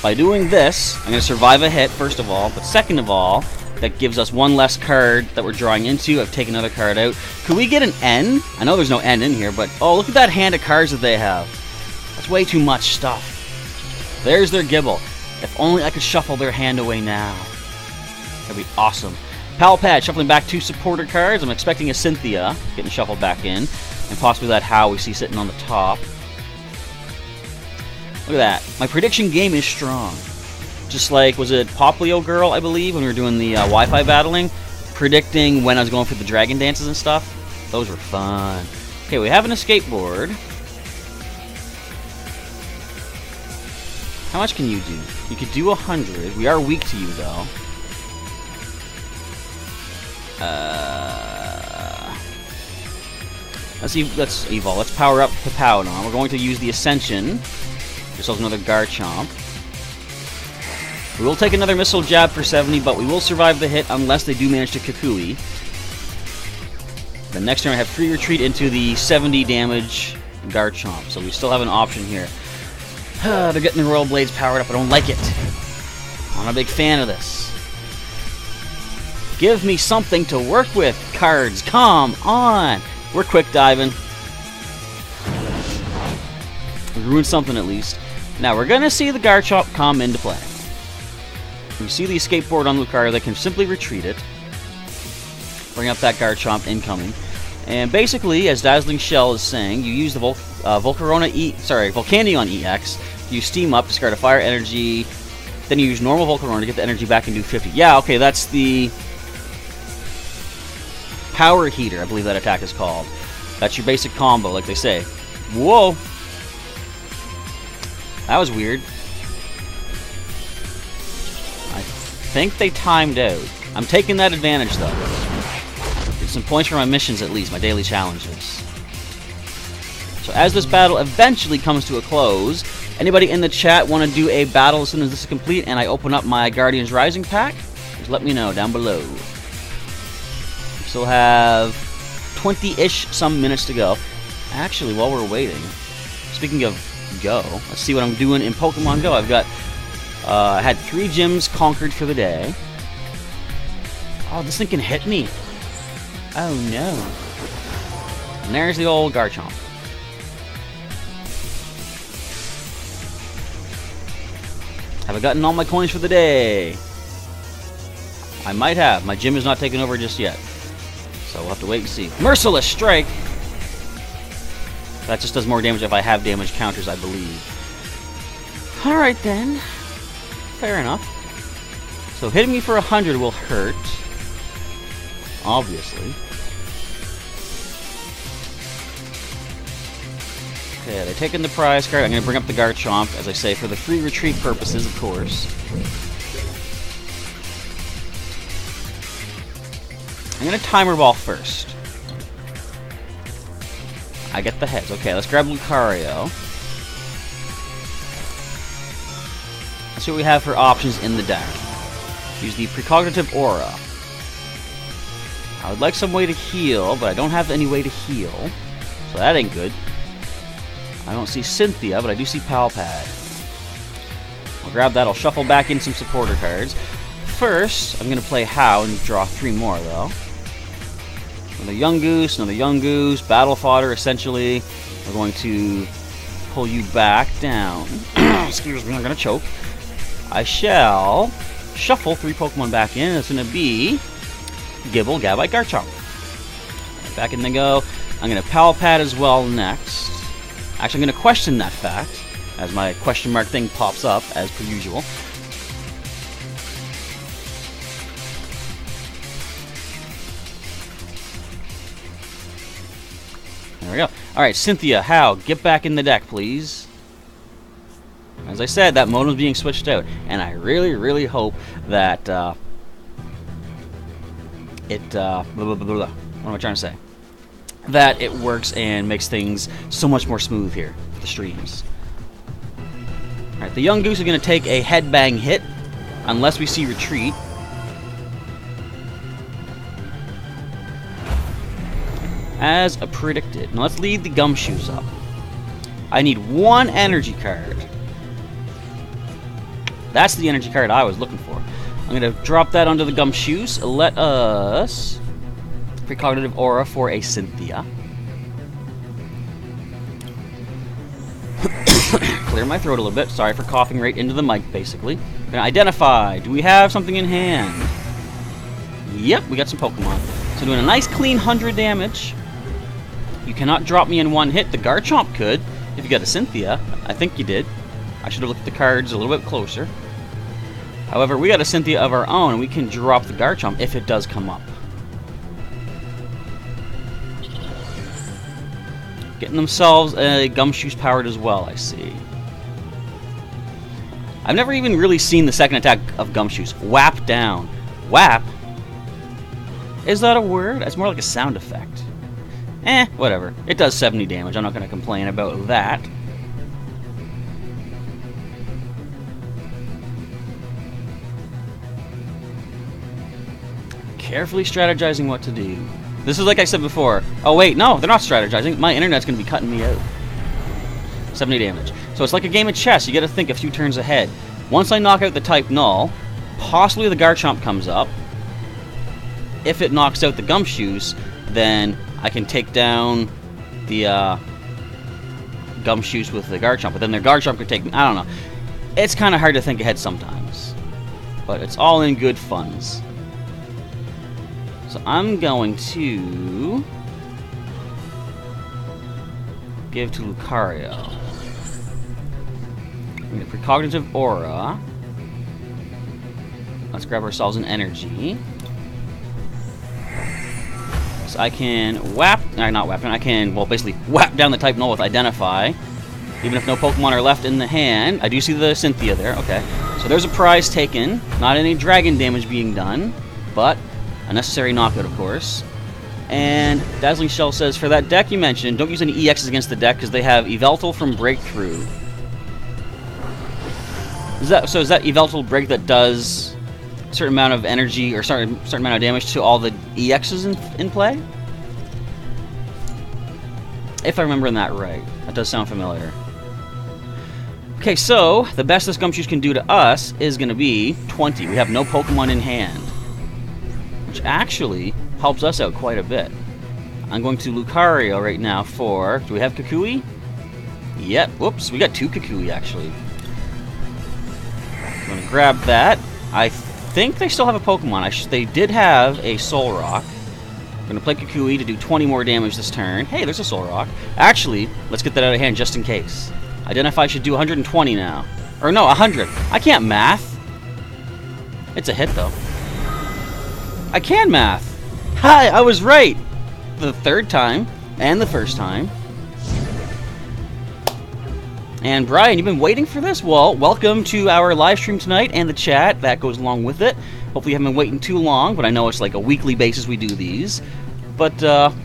By doing this, I'm going to survive a hit, first of all, but second of all, that gives us one less card that we're drawing into. I've taken another card out. Could we get an N? I know there's no N in here, but oh, look at that hand of cards that they have. That's way too much stuff. There's their Gibble. If only I could shuffle their hand away now. That'd be awesome. Pal Pad, shuffling back 2 supporter cards. I'm expecting a Cynthia getting shuffled back in, and possibly that How we see sitting on the top. Look at that. My prediction game is strong. Just like, was it Poplio Girl, I believe, when we were doing the Wi-Fi battling? Predicting when I was going for the dragon dances and stuff. Those were fun. Okay, we have an escape board. How much can you do? You could do 100. We are weak to you, though. Let's evolve. Let's power up Hippowdon. We're going to use the Ascension. Yourselves another Garchomp. We will take another Missile Jab for 70, but we will survive the hit unless they do manage to Kukui. The next turn I have free retreat into the 70 damage Garchomp, so we still have an option here. They're getting the Royal Blades powered up. I don't like it. I'm not a big fan of this. Give me something to work with, cards. Come on. We're quick diving. We ruined something at least. Now we're going to see the Garchomp come into play. You see the escape board on Lucario, they can simply retreat it. Bring up that Garchomp incoming. And basically, as Dazzling Shell is saying, you use the Volcanion EX, you steam up, discard a fire energy, then you use normal Volcarona to get the energy back and do 50. Yeah, okay, that's the Power Heater, I believe that attack is called. That's your basic combo, like they say. Whoa! That was weird. I think they timed out. I'm taking that advantage, though. Get some points for my missions, at least, my daily challenges. So as this battle eventually comes to a close, Anybody in the chat want to do a battle as soon as this is complete and I open up my Guardians Rising pack? Just let me know down below. Still have 20-ish some minutes to go. Actually, while we're waiting, speaking of Go, let's see what I'm doing in Pokemon Go. I've got, I had 3 gyms conquered for the day. Oh, this thing can hit me. Oh no. And there's the old Garchomp. Have I gotten all my coins for the day? I might have. My gym is not taken over just yet. So we'll have to wait and see. Merciless Strike! That just does more damage if I have damage counters, I believe. Alright then. Fair enough. So hitting me for 100 will hurt. Obviously. Okay, they're taking the prize card. I'm going to bring up the Garchomp, as I say, for the free retreat purposes, of course. I'm going to Timer Ball first. I get the heads. Okay, let's grab Lucario. Let's see what we have for options in the deck. Use the Precognitive Aura. I would like some way to heal, but I don't have any way to heal. So that ain't good. I don't see Cynthia, but I do see Palpad. I'll grab that. I'll shuffle back in some supporter cards. First, I'm going to play How and draw 3 more, though. Another Young Goose, Battle Fodder, essentially. We're going to pull you back down. Excuse me, I'm going to choke. I shall shuffle 3 Pokemon back in. It's going to be Gibble, Gabite, Garchomp. Back in they go. I'm going to Palpad as well next. Actually, I'm going to question that fact, as my question mark thing pops up, as per usual. There we go. Alright, Cynthia, How, get back in the deck, please. As I said, that modem's being switched out, and I really, really hope that, blah, blah, blah, blah. What am I trying to say? That it works and makes things so much more smooth here for the streams. Alright, the Young Goose is going to take a headbang hit, unless we see retreat. As predicted. Now let's lead the Gumshoes up. I need 1 energy card. That's the energy card I was looking for. I'm going to drop that onto the Gumshoes. Let us Precognitive Aura for a Cynthia. Clear my throat a little bit. Sorry for coughing right into the mic, basically. I'm going to identify. Do we have something in hand? Yep, we got some Pokemon. So doing a nice clean 100 damage. You cannot drop me in 1 hit. The Garchomp could, if you got a Cynthia. I think you did. I should have looked at the cards a little bit closer. However, we got a Cynthia of our own, and we can drop the Garchomp if it does come up. Getting themselves a Gumshoes powered as well, I see. I've never even really seen the second attack of Gumshoes. Whap down. Whap? Is that a word? It's more like a sound effect. Whatever. It does 70 damage. I'm not going to complain about that. Carefully strategizing what to do. This is like I said before. Oh wait, no, they're not strategizing. My internet's going to be cutting me out. 70 damage. So it's like a game of chess. You got to think a few turns ahead. Once I knock out the type Null, possibly the Garchomp comes up. If it knocks out the Gumshoes, then I can take down the Gumshoes with the Garchomp. But then their Garchomp could take me. I don't know. It's kind of hard to think ahead sometimes. But it's all in good funds. So I'm going to give to Lucario. I'm going to Precognitive Aura. Let's grab ourselves an energy. So I can whap, not whap, I can, well, basically whap down the type Null with Identify. Even if no Pokemon are left in the hand. I do see the Cynthia there, okay. So there's a prize taken. Not any dragon damage being done, but a necessary knockout, of course. And Dazzling Shell says, for that deck you mentioned, don't use any EXs against the deck because they have Yveltal from Breakthrough. Is that Yveltal break that does a certain amount of energy or certain amount of damage to all the EXs in play? If I'm remembering that right. That does sound familiar. Okay, so the best this Gumshoos can do to us is going to be 20. We have no Pokemon in hand, which actually helps us out quite a bit. I'm going to Lucario right now for... Do we have Kukui? Yep. Whoops, we got 2 Kukui, actually. I'm going to grab that. I think they still have a Pokemon. They did have a Solrock. I'm going to play Kukui to do 20 more damage this turn. Hey, there's a Solrock. Actually, let's get that out of hand just in case. Identify should do 120 now. Or no, 100. I can't math. It's a hit, though. I can math. Hi, I was right. The 3rd time and the 1st time. And Brian, you've been waiting for this? Well, welcome to our live stream tonight and the chat that goes along with it. Hopefully you haven't been waiting too long, but I know it's like a weekly basis we do these. But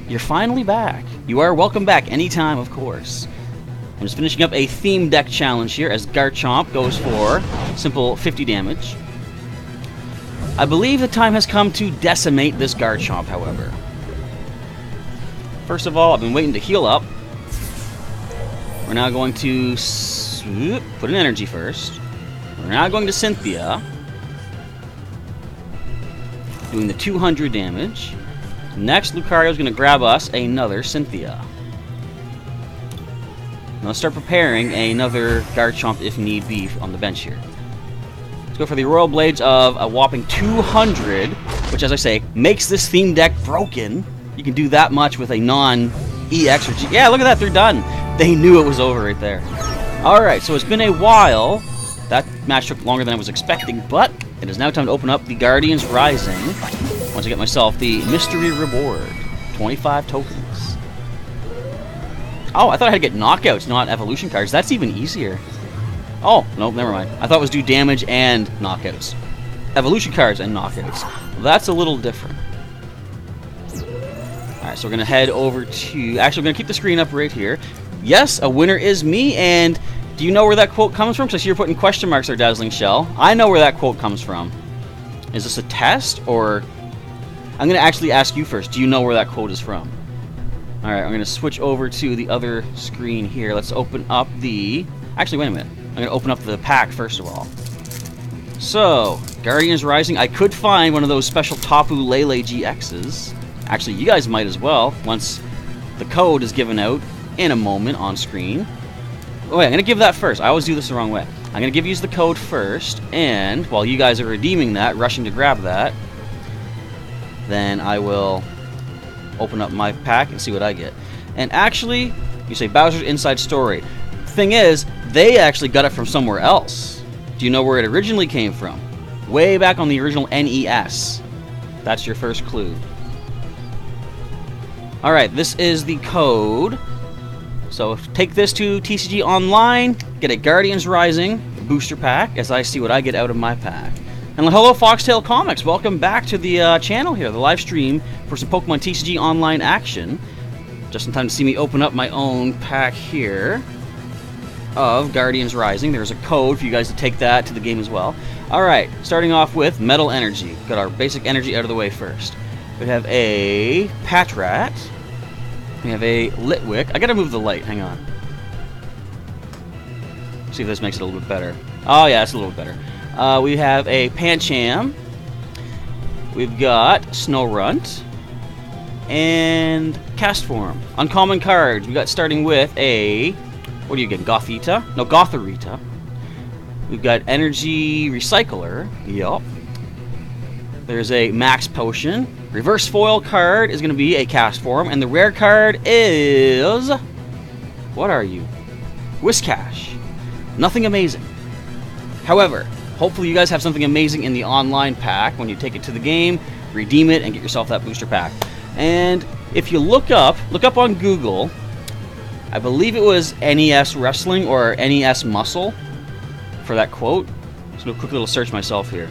you're finally back. You are welcome back anytime, of course. I'm just finishing up a theme deck challenge here as Garchomp goes for simple 50 damage. I believe the time has come to decimate this Garchomp, however. First of all, I've been waiting to heal up. We're now going to put an energy first. We're now going to Cynthia, doing the 200 damage. Next, Lucario's going to grab us another Cynthia. Now let's start preparing another Garchomp if need be on the bench here. Let's go for the Royal Blades of a whopping 200, which, as I say, makes this theme deck broken. You can do that much with a non-EX or G. Yeah, look at that, they're done. They knew it was over right there. Alright, so it's been a while. That match took longer than I was expecting, but it is now time to open up the Guardians Rising. Once I get myself the Mystery Reward. 25 tokens. Oh, I thought I had to get knockouts, not evolution cards. That's even easier. Oh, no, never mind. I thought it was do damage and knockouts. Evolution cards and knockouts. Well, that's a little different. Alright, so we're going to head over to... Actually, we're going to keep the screen up right here. Yes, a winner is me, and do you know where that quote comes from? So I see you're putting question marks there, Dazzling Shell. I know where that quote comes from. Is this a test, or... I'm going to actually ask you first. Do you know where that quote is from? Alright, I'm going to switch over to the other screen here. Let's open up the... Actually, wait a minute. I'm going to open up the pack first of all. So, Guardians Rising. I could find one of those special Tapu Lele GXs. Actually, you guys might as well, once the code is given out in a moment on screen. Oh, wait, I'm going to give that first. I always do this the wrong way. I'm going to give you the code first, and while you guys are redeeming that, rushing to grab that, then I will open up my pack and see what I get. And actually, you say Bowser's Inside Story. Thing is, they actually got it from somewhere else. Do you know where it originally came from? Way back on the original NES. That's your first clue. Alright, this is the code. So take this to TCG Online, get a Guardians Rising booster pack as I see what I get out of my pack. And hello Foxtail Comics, welcome back to the channel here, the live stream for some Pokemon TCG Online action. Just in time to see me open up my own pack here of Guardians Rising. There's a code for you guys to take that to the game as well. Alright, starting off with Metal Energy. Got our basic energy out of the way first. We have a Patrat. We have a Litwick. I gotta move the light, hang on. See if this makes it a little bit better. Oh yeah, it's a little bit better. We have a Pancham. We've got Snorunt. And Castform. Uncommon cards. We got starting with a... What do you get? Gothita? No, Gotharita. We've got Energy Recycler. Yup. There's a Max Potion. Reverse foil card is going to be a Castform. And the rare card is... What are you? Whiscash. Nothing amazing. However, hopefully you guys have something amazing in the online pack when you take it to the game, redeem it, and get yourself that booster pack. And if you look up on Google, I believe it was NES Wrestling or NES Muscle for that quote. Just do a quick little search myself here.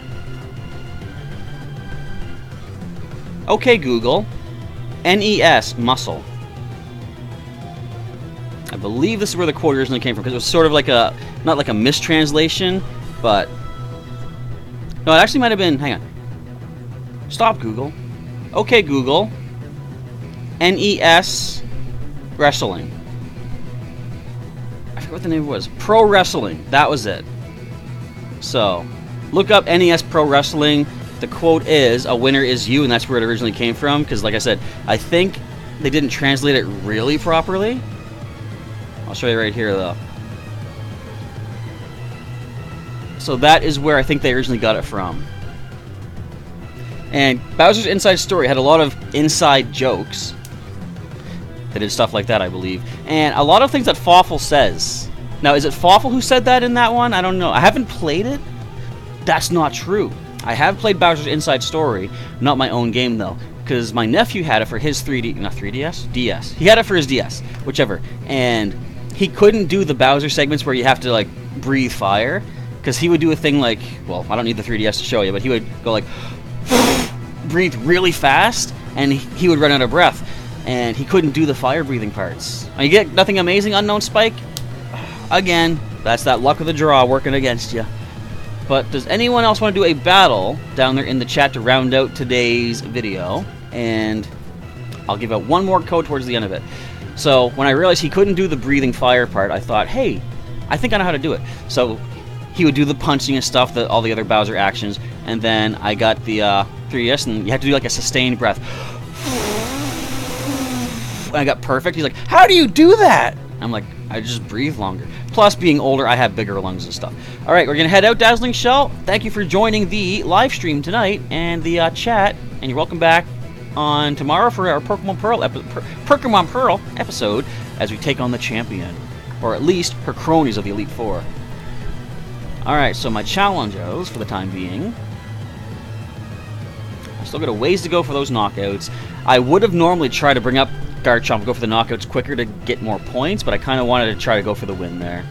Okay, Google. NES Muscle. I believe this is where the quote originally came from, because it was sort of like a, not like a mistranslation, But no, it actually might have been. Hang on. Stop, Google. Okay, Google. NES Wrestling. I forget what the name was. Pro Wrestling. That was it. So, look up NES Pro Wrestling. The quote is, "A winner is you," and that's where it originally came from. Because, like I said, I think they didn't translate it really properly. I'll show you right here, though. So that is where I think they originally got it from. And Bowser's Inside Story had a lot of inside jokes. They did stuff like that, I believe. And a lot of things that Fawful says. Now, is it Fawful who said that in that one? I don't know. I haven't played it. That's not true. I have played Bowser's Inside Story, not my own game, though. Because my nephew had it for his 3D... Not 3DS? DS. He had it for his DS. Whichever. And he couldn't do the Bowser segments where you have to, like, breathe fire. Because he would do a thing like... Well, I don't need the 3DS to show you, but he would go like... breathe really fast, and he would run out of breath. And he couldn't do the fire breathing parts. And you get nothing amazing, Unknown Spike? Again, that's that luck of the draw working against you. But does anyone else want to do a battle down there in the chat to round out today's video? And I'll give out one more code towards the end of it. So when I realized he couldn't do the breathing fire part, I thought, hey, I think I know how to do it. So he would do the punching and stuff, all the other Bowser actions, and then I got the 3DS, and you had to do like a sustained breath. And I got perfect. He's like, how do you do that? I'm like, I just breathe longer. Plus, being older, I have bigger lungs and stuff. All right, we're going to head out, Dazzling Shell. Thank you for joining the live stream tonight and the chat, and you're welcome back on tomorrow for our Pokemon Pearl episode as we take on the champion, or at least her cronies of the Elite Four. All right, so my challenges for the time being. I still got a ways to go for those knockouts. I would have normally tried to bring up Garchomp, go for the knockouts quicker to get more points, but I kind of wanted to try to go for the win there.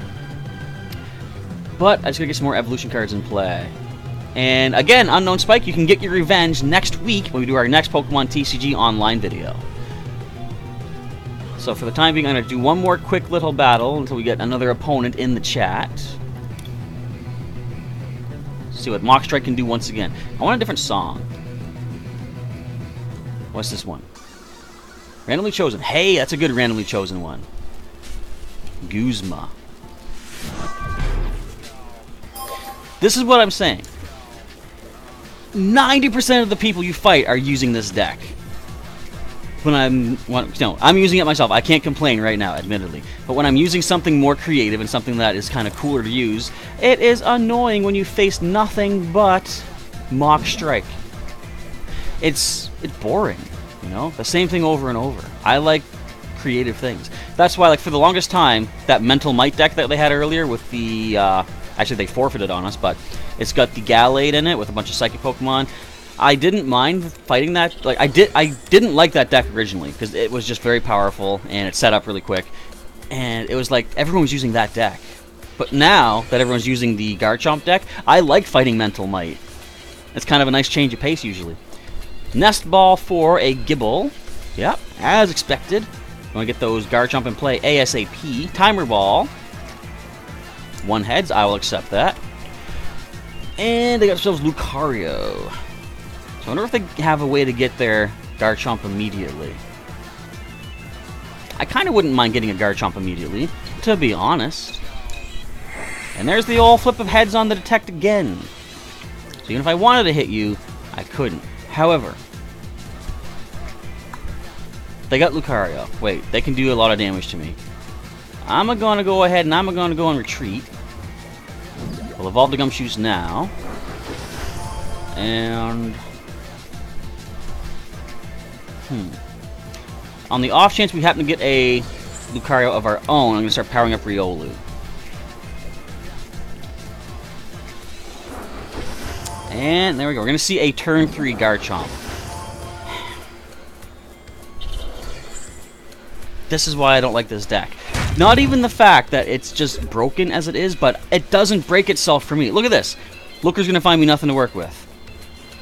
But I just gotta get some more evolution cards in play. And again, Unknown Spike, you can get your revenge next week when we do our next Pokemon TCG Online video. So for the time being, I'm gonna do one more quick little battle until we get another opponent in the chat. See what Mock Strike can do once again. I want a different song. What's this one? Randomly chosen. Hey, that's a good randomly chosen one. Guzma. This is what I'm saying. 90% of the people you fight are using this deck. When I'm using it myself. I can't complain right now, admittedly. But when I'm using something more creative and something that is kind of cooler to use, it is annoying when you face nothing but Mock Strike. It's boring, you know? The same thing over and over. I like creative things. That's why, like, for the longest time, that Mental Might deck that they had earlier with the, actually they forfeited on us, but it's got the Gallade in it with a bunch of Psychic Pokemon. I didn't mind fighting that. Like, I didn't like that deck originally because it was just very powerful and it set up really quick. And it was like everyone was using that deck. But now that everyone's using the Garchomp deck, I like fighting Mental Might. It's kind of a nice change of pace usually. Nest Ball for a Gibble. Yep, as expected. Want to get those Garchomp in play ASAP. Timer Ball. One heads, I will accept that. And they got themselves Lucario. So I wonder if they have a way to get their Garchomp immediately. I kind of wouldn't mind getting a Garchomp immediately, to be honest. And there's the old flip of heads on the Detect again. So even if I wanted to hit you, I couldn't. However, they got Lucario. Wait, they can do a lot of damage to me. I'm going to go ahead and I'm going to go and retreat. We'll evolve the Gumshoes now. And... on the off chance we happen to get a Lucario of our own, I'm going to start powering up Riolu. And there we go. We're going to see a turn 3 Garchomp. This is why I don't like this deck. Not even the fact that it's just broken as it is, but it doesn't break itself for me. Look at this. Looker's going to find me nothing to work with.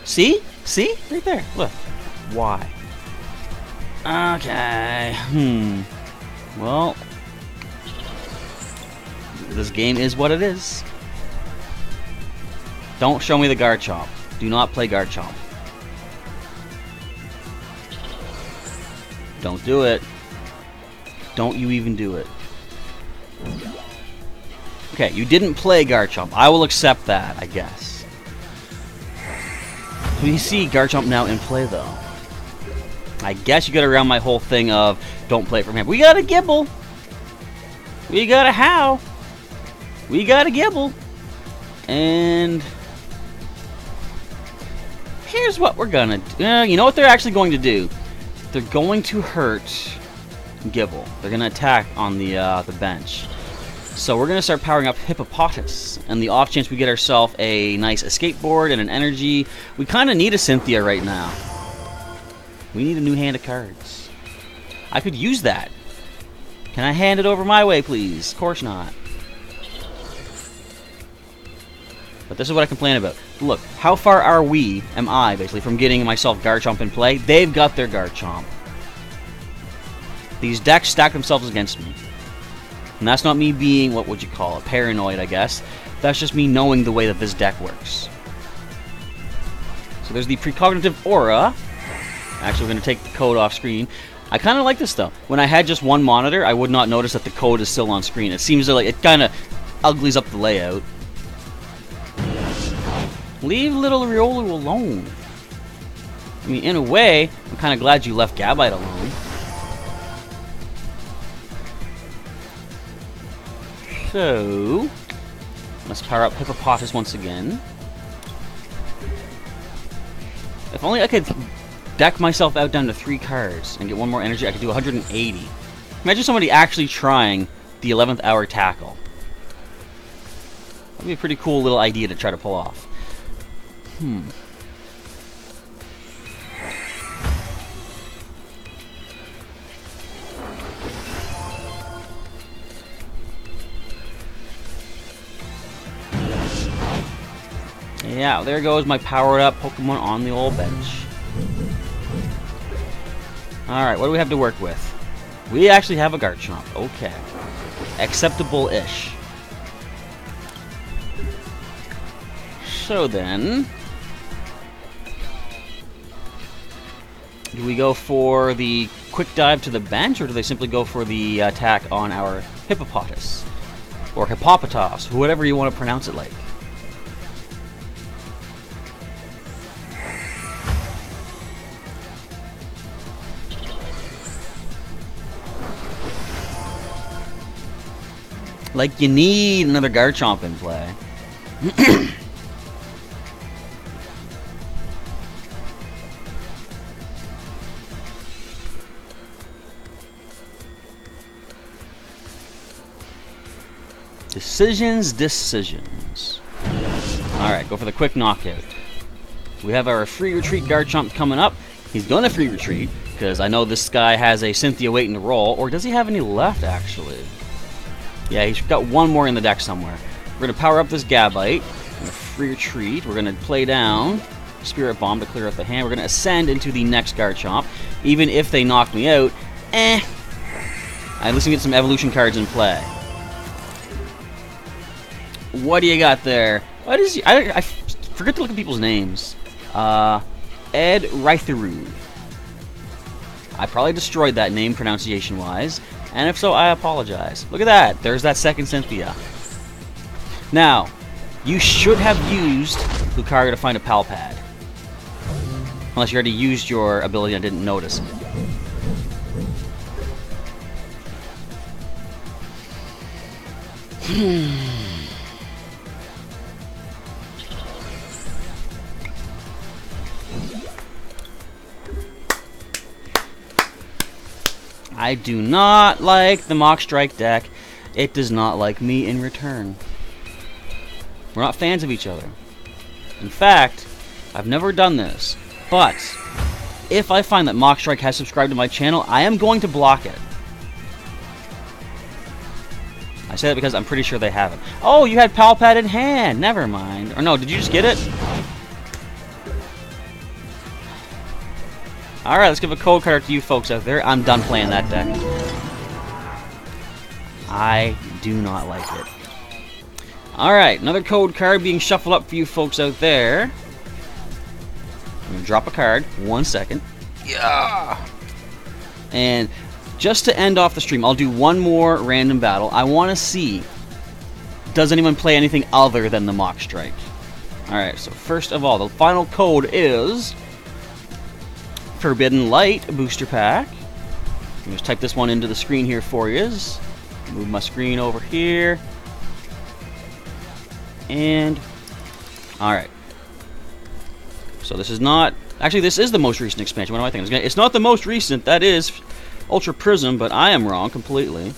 See? See? Right there. Look. Why? Okay. Well, this game is what it is. Don't show me the Garchomp. Do not play Garchomp. Don't do it. Don't you even do it. Okay, you didn't play Garchomp. I will accept that, I guess. We see Garchomp now in play, though. I guess you get around my whole thing of don't play it from him. We got a Gibble. We got a How. We got a Gibble. And here's what we're gonna do. You know what they're actually going to do? They're going to hurt Gibble. They're gonna attack on the bench. So we're gonna start powering up Hippopotas, and the off chance we get ourselves a nice escape board and an energy. We kind of need a Cynthia right now. We need a new hand of cards. I could use that. Can I hand it over my way, please? Of course not. But this is what I complain about. Look, how far are we, am I, basically, from getting myself Garchomp in play? They've got their Garchomp. These decks stack themselves against me. And that's not me being, what would you call it, paranoid, I guess. That's just me knowing the way that this deck works. So there's the Precognitive Aura. Actually, we're going to take the code off screen. I kind of like this, though. When I had just one monitor, I would not notice that the code is still on screen. It seems like it kind of uglies up the layout. Leave little Riolu alone. I mean, in a way, I'm kind of glad you left Gabite alone. So, let's power up Hippopotas once again. If only I could deck myself out down to 3 cards and get one more energy, I could do 180. Imagine somebody actually trying the 11th hour tackle. That'd be a pretty cool little idea to try to pull off. Yeah, there goes my powered up Pokemon on the old bench. Alright, what do we have to work with? We actually have a Garchomp. Okay. Acceptable-ish. So then, do we go for the quick dive to the bench, or do they simply go for the attack on our Hippopotas? Or Hippopotas, whatever you want to pronounce it like. Like, you need another Garchomp in play. Decisions. Alright, go for the quick knockout. We have our free retreat Garchomp coming up. He's gonna free retreat, because I know this guy has a Cynthia waiting to roll. Or does he have any left, actually? Yeah, he's got one more in the deck somewhere. We're gonna power up this Gabite. Gonna free retreat. We're gonna play down Spirit Bomb to clear out the hand. We're gonna ascend into the next Garchomp. Even if they knock me out, I at least get some evolution cards in play. What do you got there? What is I forget to look at people's names. Ed Rytherud. I probably destroyed that name pronunciation-wise, and if so, I apologize. Look at that. There's that second Cynthia. Now, you should have used Lucario to find a Palpad. Unless you already used your ability and didn't notice it. I do not like the Mock Strike deck. It does not like me in return. We're not fans of each other. In fact, I've never done this, but if I find that Mock Strike has subscribed to my channel, I am going to block it. I say that because I'm pretty sure they haven't. Oh, you had Palpad in hand. Never mind. Or no, did you just get it? Alright, let's give a code card to you folks out there. I'm done playing that deck. I do not like it. Alright, another code card being shuffled up for you folks out there. I'm going to drop a card. 1 second. Yeah! And just to end off the stream, I'll do one more random battle. I want to see, does anyone play anything other than the Mock Strike? Alright, so first of all, the final code is Forbidden Light Booster Pack. Let me just type this one into the screen here for you. Move my screen over here. And, alright. So this is not, actually this is the most recent expansion. What am I thinking? It's not the most recent, that is Ultra Prism, but I am wrong completely.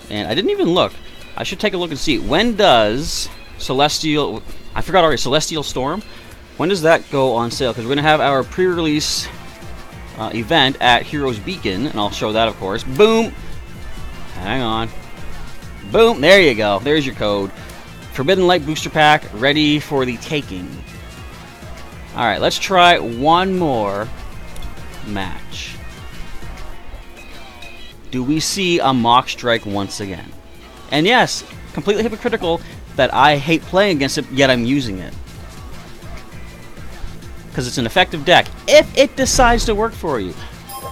And I didn't even look. I should take a look and see. When does Celestial, I forgot already, Celestial Storm? When does that go on sale? Because we're going to have our pre-release event at Heroes Beacon, and I'll show that of course. Boom! Hang on. Boom! There you go. There's your code. Forbidden Light Booster Pack, ready for the taking. Alright, let's try one more match. Do we see a Mock Strike once again? And yes, completely hypocritical that I hate playing against it, yet I'm using it. Because it's an effective deck. If it decides to work for you,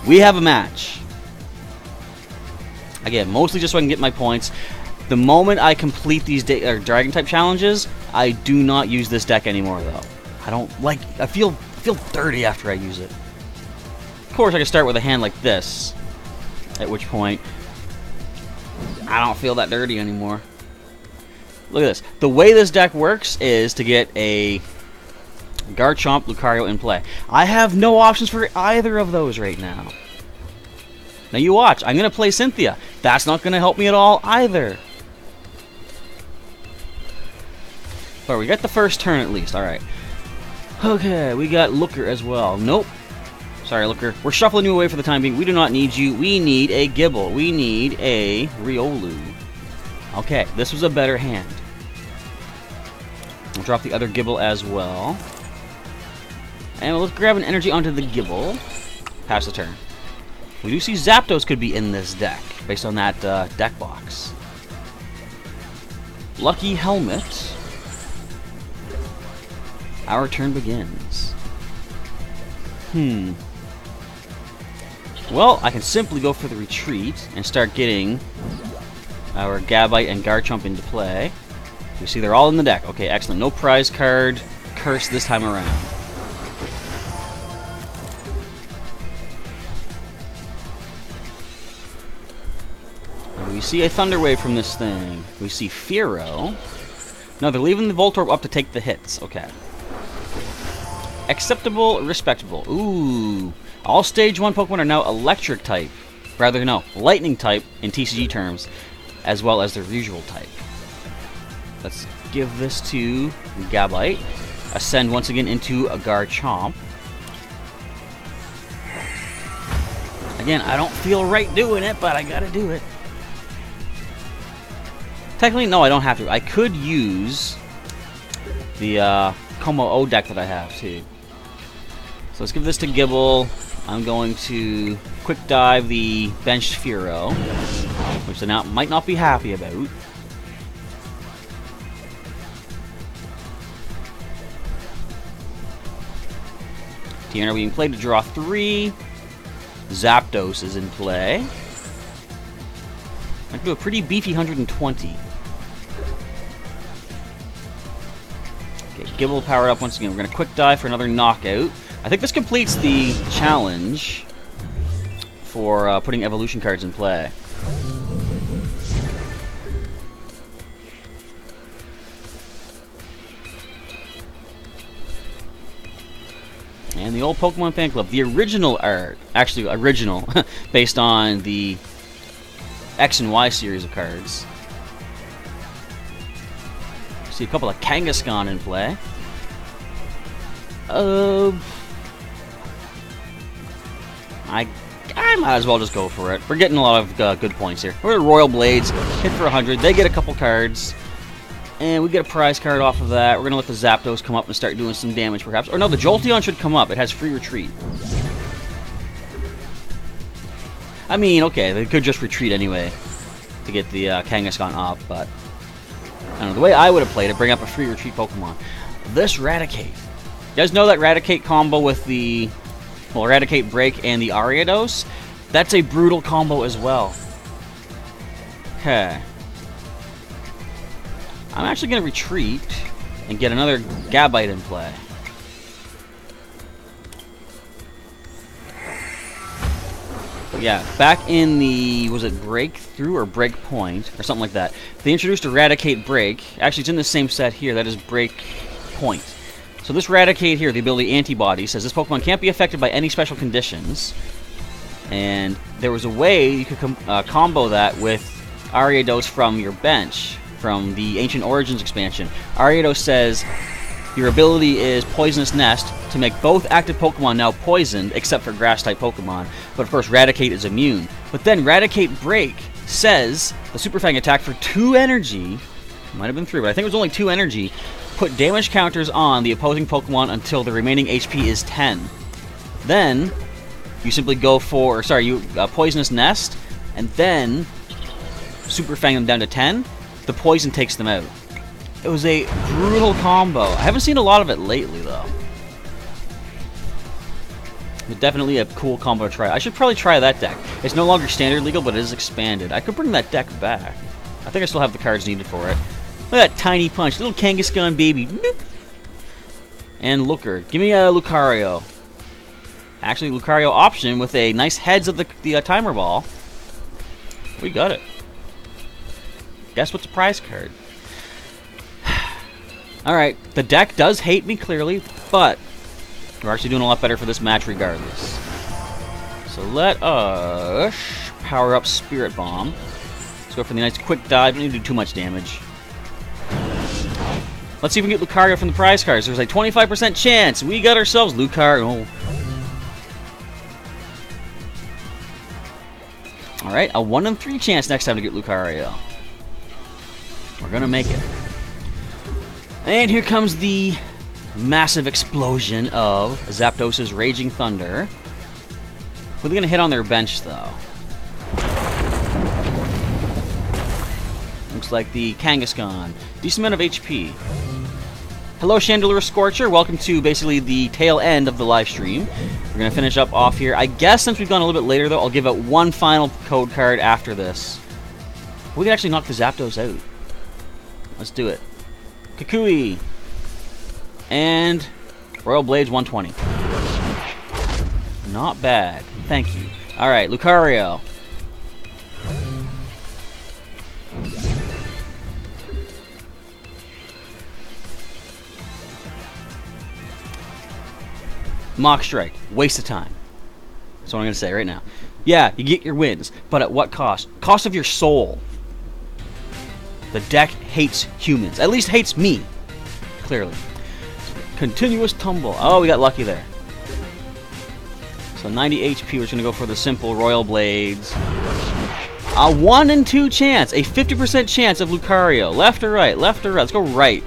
we have a match. Again, mostly just so I can get my points. The moment I complete these Dragon-type challenges, I do not use this deck anymore, though. I don't like... I feel dirty after I use it. Of course, I can start with a hand like this, at which point I don't feel that dirty anymore. Look at this. The way this deck works is to get a Garchomp, Lucario in play. I have no options for either of those right now. Now you watch. I'm going to play Cynthia. That's not going to help me at all either. But we got the first turn at least. Alright. Okay, we got Looker as well. Nope. Sorry, Looker. We're shuffling you away for the time being. We do not need you. We need a Gibble. We need a Riolu. Okay, this was a better hand. We'll drop the other Gibble as well. And let's grab an energy onto the Gibble. Pass the turn. We do see Zapdos could be in this deck, based on that deck box. Lucky Helmet. Our turn begins. Well, I can simply go for the retreat and start getting our Gabite and Garchomp into play. You see they're all in the deck. Okay, excellent. No prize card curse this time around. And we see a Thunder Wave from this thing. We see Fearow. No, they're leaving the Voltorb up to take the hits. Okay. Acceptable, respectable. Ooh. All Stage 1 Pokemon are now Electric type. Rather, no, Lightning type in TCG terms, as well as their usual type. Let's give this to Gabite. Ascend once again into a Garchomp. Again, I don't feel right doing it, but I gotta do it. Technically, no, I don't have to. I could use the Como O deck that I have, too. So let's give this to Gibble. I'm going to Quick Dive the benched Fearow, which they might not be happy about. Tiana being played to draw 3. Zapdos is in play. I can do a pretty beefy 120. Okay, Gibble powered up once again. We're going to Quick Dive for another knockout. I think this completes the challenge for putting evolution cards in play. And the old Pokemon Fan Club, the original art, actually original, based on the X and Y series of cards. See a couple of Kangaskhan in play. I might as well just go for it. We're getting a lot of good points here. We're Royal Blades, hit for 100. They get a couple cards, and we get a prize card off of that. We're going to let the Zapdos come up and start doing some damage, perhaps. Or no, the Jolteon should come up. It has free retreat. I mean, okay, they could just retreat anyway to get the Kangaskhan up, but I don't know, the way I would have played it, bring up a free retreat Pokemon. This Raticate. You guys know that Raticate combo with the, well, Raticate Break and the Ariados? That's a brutal combo as well. Okay. I'm actually going to retreat and get another Gabite in play. But yeah, back in the, was it Breakthrough or Breakpoint or something like that, they introduced a Raticate Break. Actually, it's in the same set here. That is Breakpoint. So this Raticate here, the ability Antibody, says this Pokemon can't be affected by any special conditions. And there was a way you could combo that with Ariados from your bench, from the Ancient Origins expansion. Ariados says your ability is Poisonous Nest to make both active Pokemon now poisoned, except for Grass-type Pokemon. But of course, Raticate is immune. But then Raticate Break says the Super Fang attack for 2 energy, might have been 3, but I think it was only 2 energy, put damage counters on the opposing Pokemon until the remaining HP is 10. Then you simply go for, Poisonous Nest, and then Super Fang them down to 10. The poison takes them out. It was a brutal combo. I haven't seen a lot of it lately, though. But definitely a cool combo to try. I should probably try that deck. It's no longer standard legal, but it is expanded. I could bring that deck back. I think I still have the cards needed for it. Look at that tiny punch. Little Kangaskhan baby. Boop. And Looker. Give me a Lucario. Actually, Lucario option with a nice heads of the timer ball. We got it. Guess what's a prize card? Alright, the deck does hate me clearly, but we're actually doing a lot better for this match regardless. So let us power up Spirit Bomb. Let's go for the nice quick dive. Don't need to do too much damage. Let's see if we can get Lucario from the prize cards. There's a 25% chance. We got ourselves Lucario. Alright, a 1 in 3 chance next time to get Lucario. We're gonna make it. And here comes the massive explosion of Zapdos's Raging Thunder. What are they gonna hit on their bench, though? Looks like the Kangaskhan. Decent amount of HP. Hello, Chandelier Scorcher. Welcome to basically the tail end of the live stream. We're gonna finish up off here. I guess since we've gone a little bit later, though, I'll give out one final code card after this. We can actually knock the Zapdos out. Let's do it. Kukui. And Royal Blades 120. Not bad. Thank you. Alright, Lucario. Mach Strike. Waste of time. That's what I'm going to say right now. Yeah, you get your wins, but at what cost? Cost of your soul. The deck hates humans. At least hates me. Clearly. Continuous Tumble. Oh, we got lucky there. So 90 HP. We're just going to go for the simple Royal Blades. A 1 in 2 chance. A 50% chance of Lucario. Left or right? Left or right? Let's go right.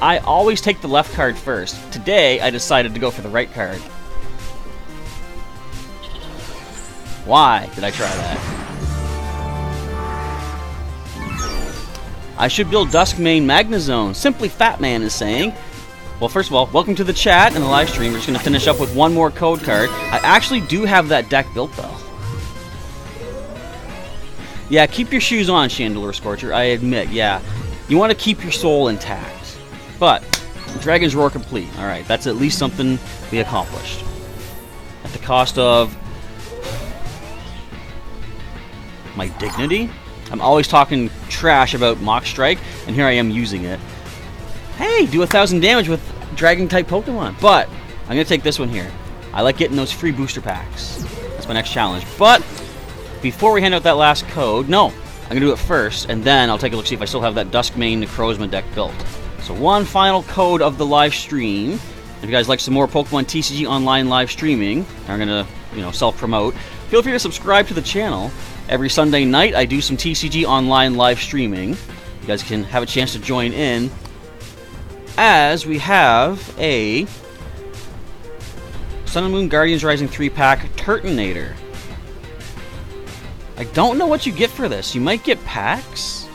I always take the left card first. Today, I decided to go for the right card. Why did I try that? I should build Duskmane Magnezone. Simply Fat Man is saying. Well, first of all, welcome to the chat and the live stream. We're just going to finish up with one more code card. I actually do have that deck built, though. Yeah, keep your shoes on, Chandelier Scorcher. I admit, yeah. You want to keep your soul intact. But, Dragon's Roar complete. Alright, that's at least something we accomplished. At the cost of my dignity? I'm always talking trash about Mach Strike, and here I am using it. Hey, do 1,000 damage with Dragon-type Pokemon. But, I'm going to take this one here. I like getting those free booster packs. That's my next challenge. But, before we hand out that last code, no, I'm going to do it first, and then I'll take a look, see if I still have that Duskmane Necrozma deck built. So one final code of the live stream. If you guys like some more Pokemon TCG Online live streaming, I'm going to, self-promote, feel free to subscribe to the channel. Every Sunday night, I do some TCG Online live streaming. You guys can have a chance to join in, as we have a Sun and Moon Guardians Rising 3-pack Turtonator. I don't know what you get for this. You might get packs,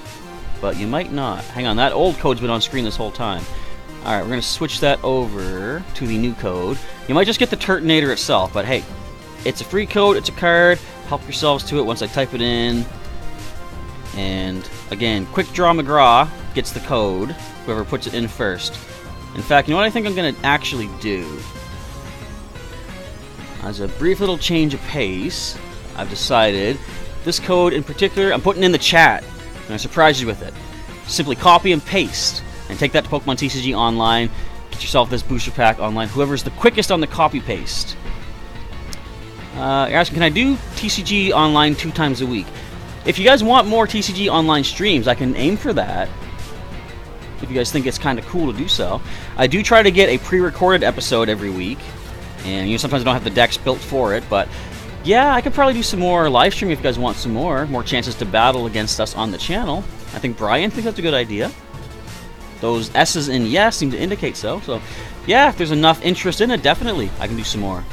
but you might not. Hang on, that old code's been on screen this whole time. Alright, we're going to switch that over to the new code. You might just get the Turtonator itself, but hey, it's a free code, it's a card. Help yourselves to it once I type it in. And again, Quick Draw McGraw gets the code, whoever puts it in first. In fact, you know what I think I'm going to actually do? As a brief little change of pace, I've decided this code in particular, I'm putting in the chat, and I surprise you with it. Simply copy and paste, and take that to Pokemon TCG Online. Get yourself this booster pack online. Whoever's the quickest on the copy paste. You're asking, can I do TCG Online 2 times a week? If you guys want more TCG Online streams, I can aim for that. If you guys think it's kind of cool to do so. I do try to get a pre-recorded episode every week. And you know, sometimes I don't have the decks built for it, but yeah, I could probably do some more live streaming if you guys want some more chances to battle against us on the channel. I think Brian thinks that's a good idea. Those S's in yes seem to indicate so. So yeah, if there's enough interest in it, definitely I can do some more.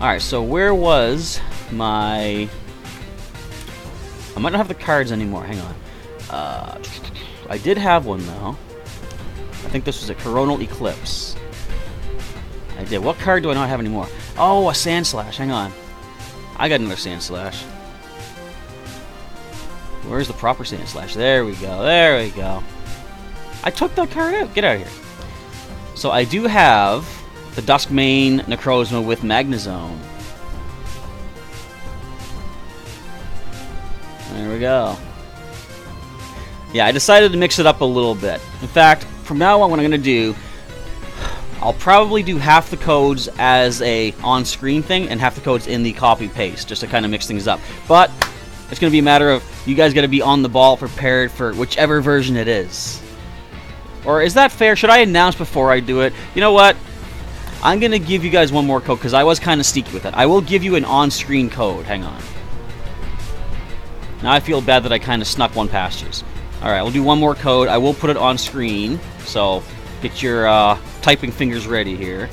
Alright, so where was my... I might not have the cards anymore, hang on. I did have one though. I think this was a Coronal Eclipse. I did. What card do I not have anymore? Oh, a Sandslash. Hang on. I got another Sandslash. Where's the proper Sandslash? There we go. There we go. I took that card out. Get out of here. So I do have the Duskmane Necrozma with Magnezone. There we go. Yeah, I decided to mix it up a little bit. In fact, from now on, what I'm going to do, I'll probably do half the codes as a on-screen thing and half the codes in the copy-paste, just to kind of mix things up. But it's going to be a matter of you guys got to be on the ball, prepared for whichever version it is. Or is that fair? Should I announce before I do it? You know what? I'm going to give you guys one more code because I was kind of sneaky with it. I will give you an on-screen code. Hang on. Now I feel bad that I kind of snuck one past you. Alright, we'll do one more code. I will put it on screen, so get your typing fingers ready here.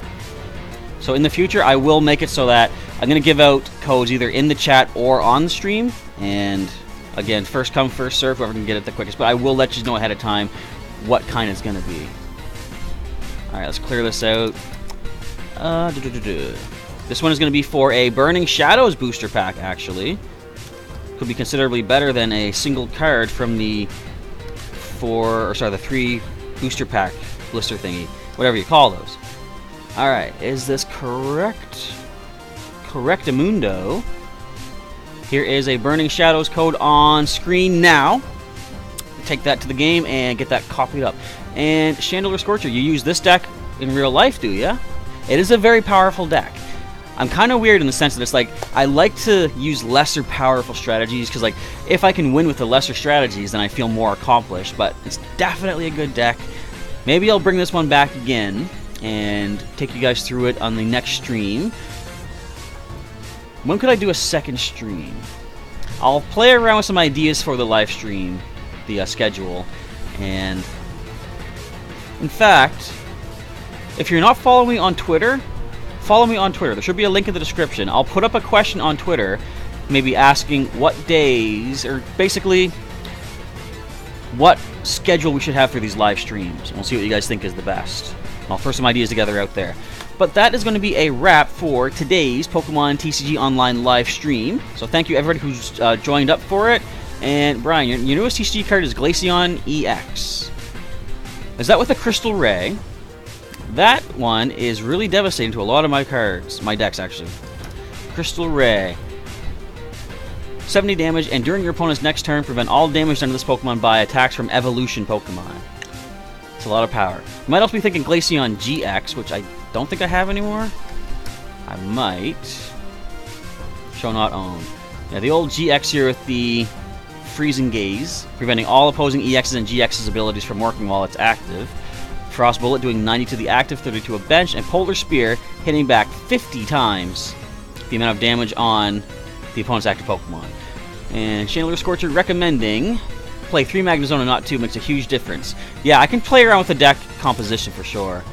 So in the future, I will make it so that I'm going to give out codes either in the chat or on the stream. And again, first come, first serve, whoever can get it the quickest. But I will let you know ahead of time what kind it's going to be. Alright, let's clear this out. This one is going to be for a Burning Shadows booster pack, actually. Could be considerably better than a single card from the 3 booster pack blister thingy, whatever you call those. Alright, is this correct? Correctamundo. Here is a Burning Shadows code on screen now. Take that to the game and get that copied up. And Chandelier Scorcher, you use this deck in real life, do ya? It is a very powerful deck. I'm kind of weird in the sense that it's like, I like to use lesser powerful strategies, because like, if I can win with the lesser strategies, then I feel more accomplished, but it's definitely a good deck. Maybe I'll bring this one back again, and take you guys through it on the next stream. When could I do a second stream? I'll play around with some ideas for the live stream, the schedule, and in fact, if you're not following me on Twitter, follow me on Twitter. There should be a link in the description. I'll put up a question on Twitter, maybe asking what days, or basically what schedule we should have for these live streams. And we'll see what you guys think is the best. I'll throw some ideas together out there. But that is going to be a wrap for today's Pokemon TCG Online live stream. So thank you everybody who's joined up for it. And Brian, your newest TCG card is Glaceon EX. Is that with a Crystal Ray? That one is really devastating to a lot of my cards. My decks, actually. Crystal Ray. 70 damage, and during your opponent's next turn, prevent all damage done to this Pokemon by attacks from Evolution Pokemon. It's a lot of power. You might also be thinking Glaceon GX, which I don't think I have anymore. I might. Show not own. Yeah, the old GX here with the Freezing Gaze, preventing all opposing EXs and GXs abilities from working while it's active. Frost Bullet doing 90 to the active, 30 to a bench, and Polar Spear hitting back 50 times the amount of damage on the opponent's active Pokemon. And Chandelier Scorcher recommending play 3 Magnezone and not 2, makes a huge difference. Yeah, I can play around with the deck composition for sure.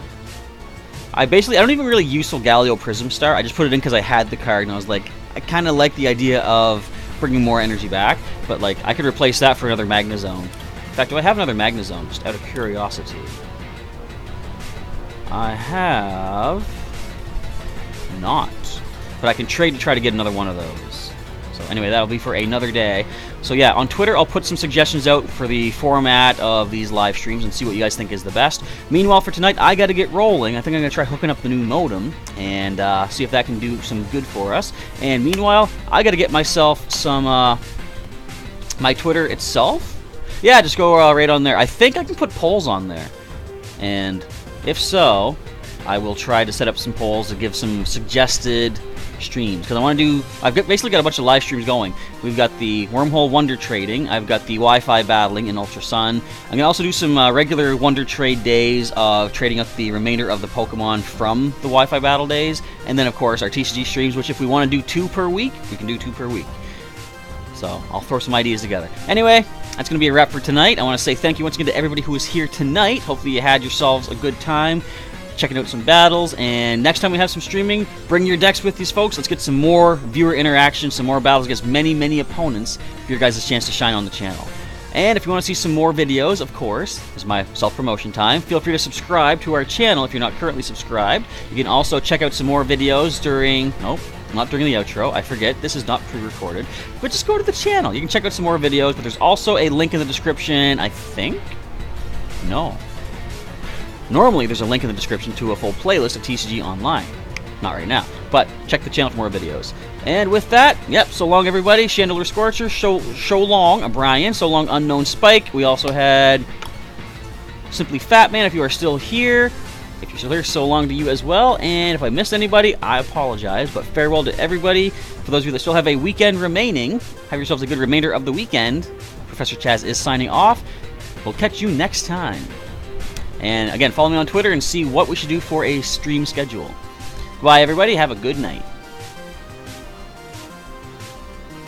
I don't even really use Solgaleo Prism Star. I just put it in because I had the card, and I was like, I kind of like the idea of bringing more energy back. But like, I could replace that for another Magnezone. In fact, do I have another Magnezone? Just out of curiosity. I have not. But I can trade to try to get another one of those. So anyway, that'll be for another day. So yeah, on Twitter, I'll put some suggestions out for the format of these live streams and see what you guys think is the best. Meanwhile, for tonight, I got to get rolling. I think I'm going to try hooking up the new modem and see if that can do some good for us. And meanwhile, I got to get myself some, my Twitter itself. Yeah, just go right on there. I think I can put polls on there. And if so, I will try to set up some polls to give some suggested streams, because I want to do, basically got a bunch of live streams going. We've got the Wormhole Wonder Trading, I've got the Wi-Fi battling in Ultra Sun. I'm going to also do some regular Wonder Trade days of trading up the remainder of the Pokemon from the Wi-Fi battle days, and then of course our TCG streams, which if we want to do 2 per week, we can do 2 per week. So I'll throw some ideas together. Anyway, that's going to be a wrap for tonight. I want to say thank you once again to everybody who was here tonight. Hopefully you had yourselves a good time checking out some battles, and next time we have some streaming, bring your decks with these folks. Let's get some more viewer interaction, some more battles against many opponents for your guys' chance to shine on the channel. And if you want to see some more videos, of course, this is my self-promotion time, feel free to subscribe to our channel if you're not currently subscribed. You can also check out some more videos during, nope, not during the outro, I forget, this is not pre-recorded, but just go to the channel. You can check out some more videos, but there's also a link in the description, I think? No. Normally, there's a link in the description to a full playlist of TCG Online. Not right now, but check the channel for more videos. And with that, yep, so long everybody. Chandelier Scorcher, so long Brian, so long Unknown Spike. We also had Simply Fat Man, if you are still here. If you're still here, so long to you as well. And if I missed anybody, I apologize, but farewell to everybody. For those of you that still have a weekend remaining, have yourselves a good remainder of the weekend. Professor Chaz is signing off. We'll catch you next time. And again, follow me on Twitter and see what we should do for a stream schedule. Bye, everybody. Have a good night.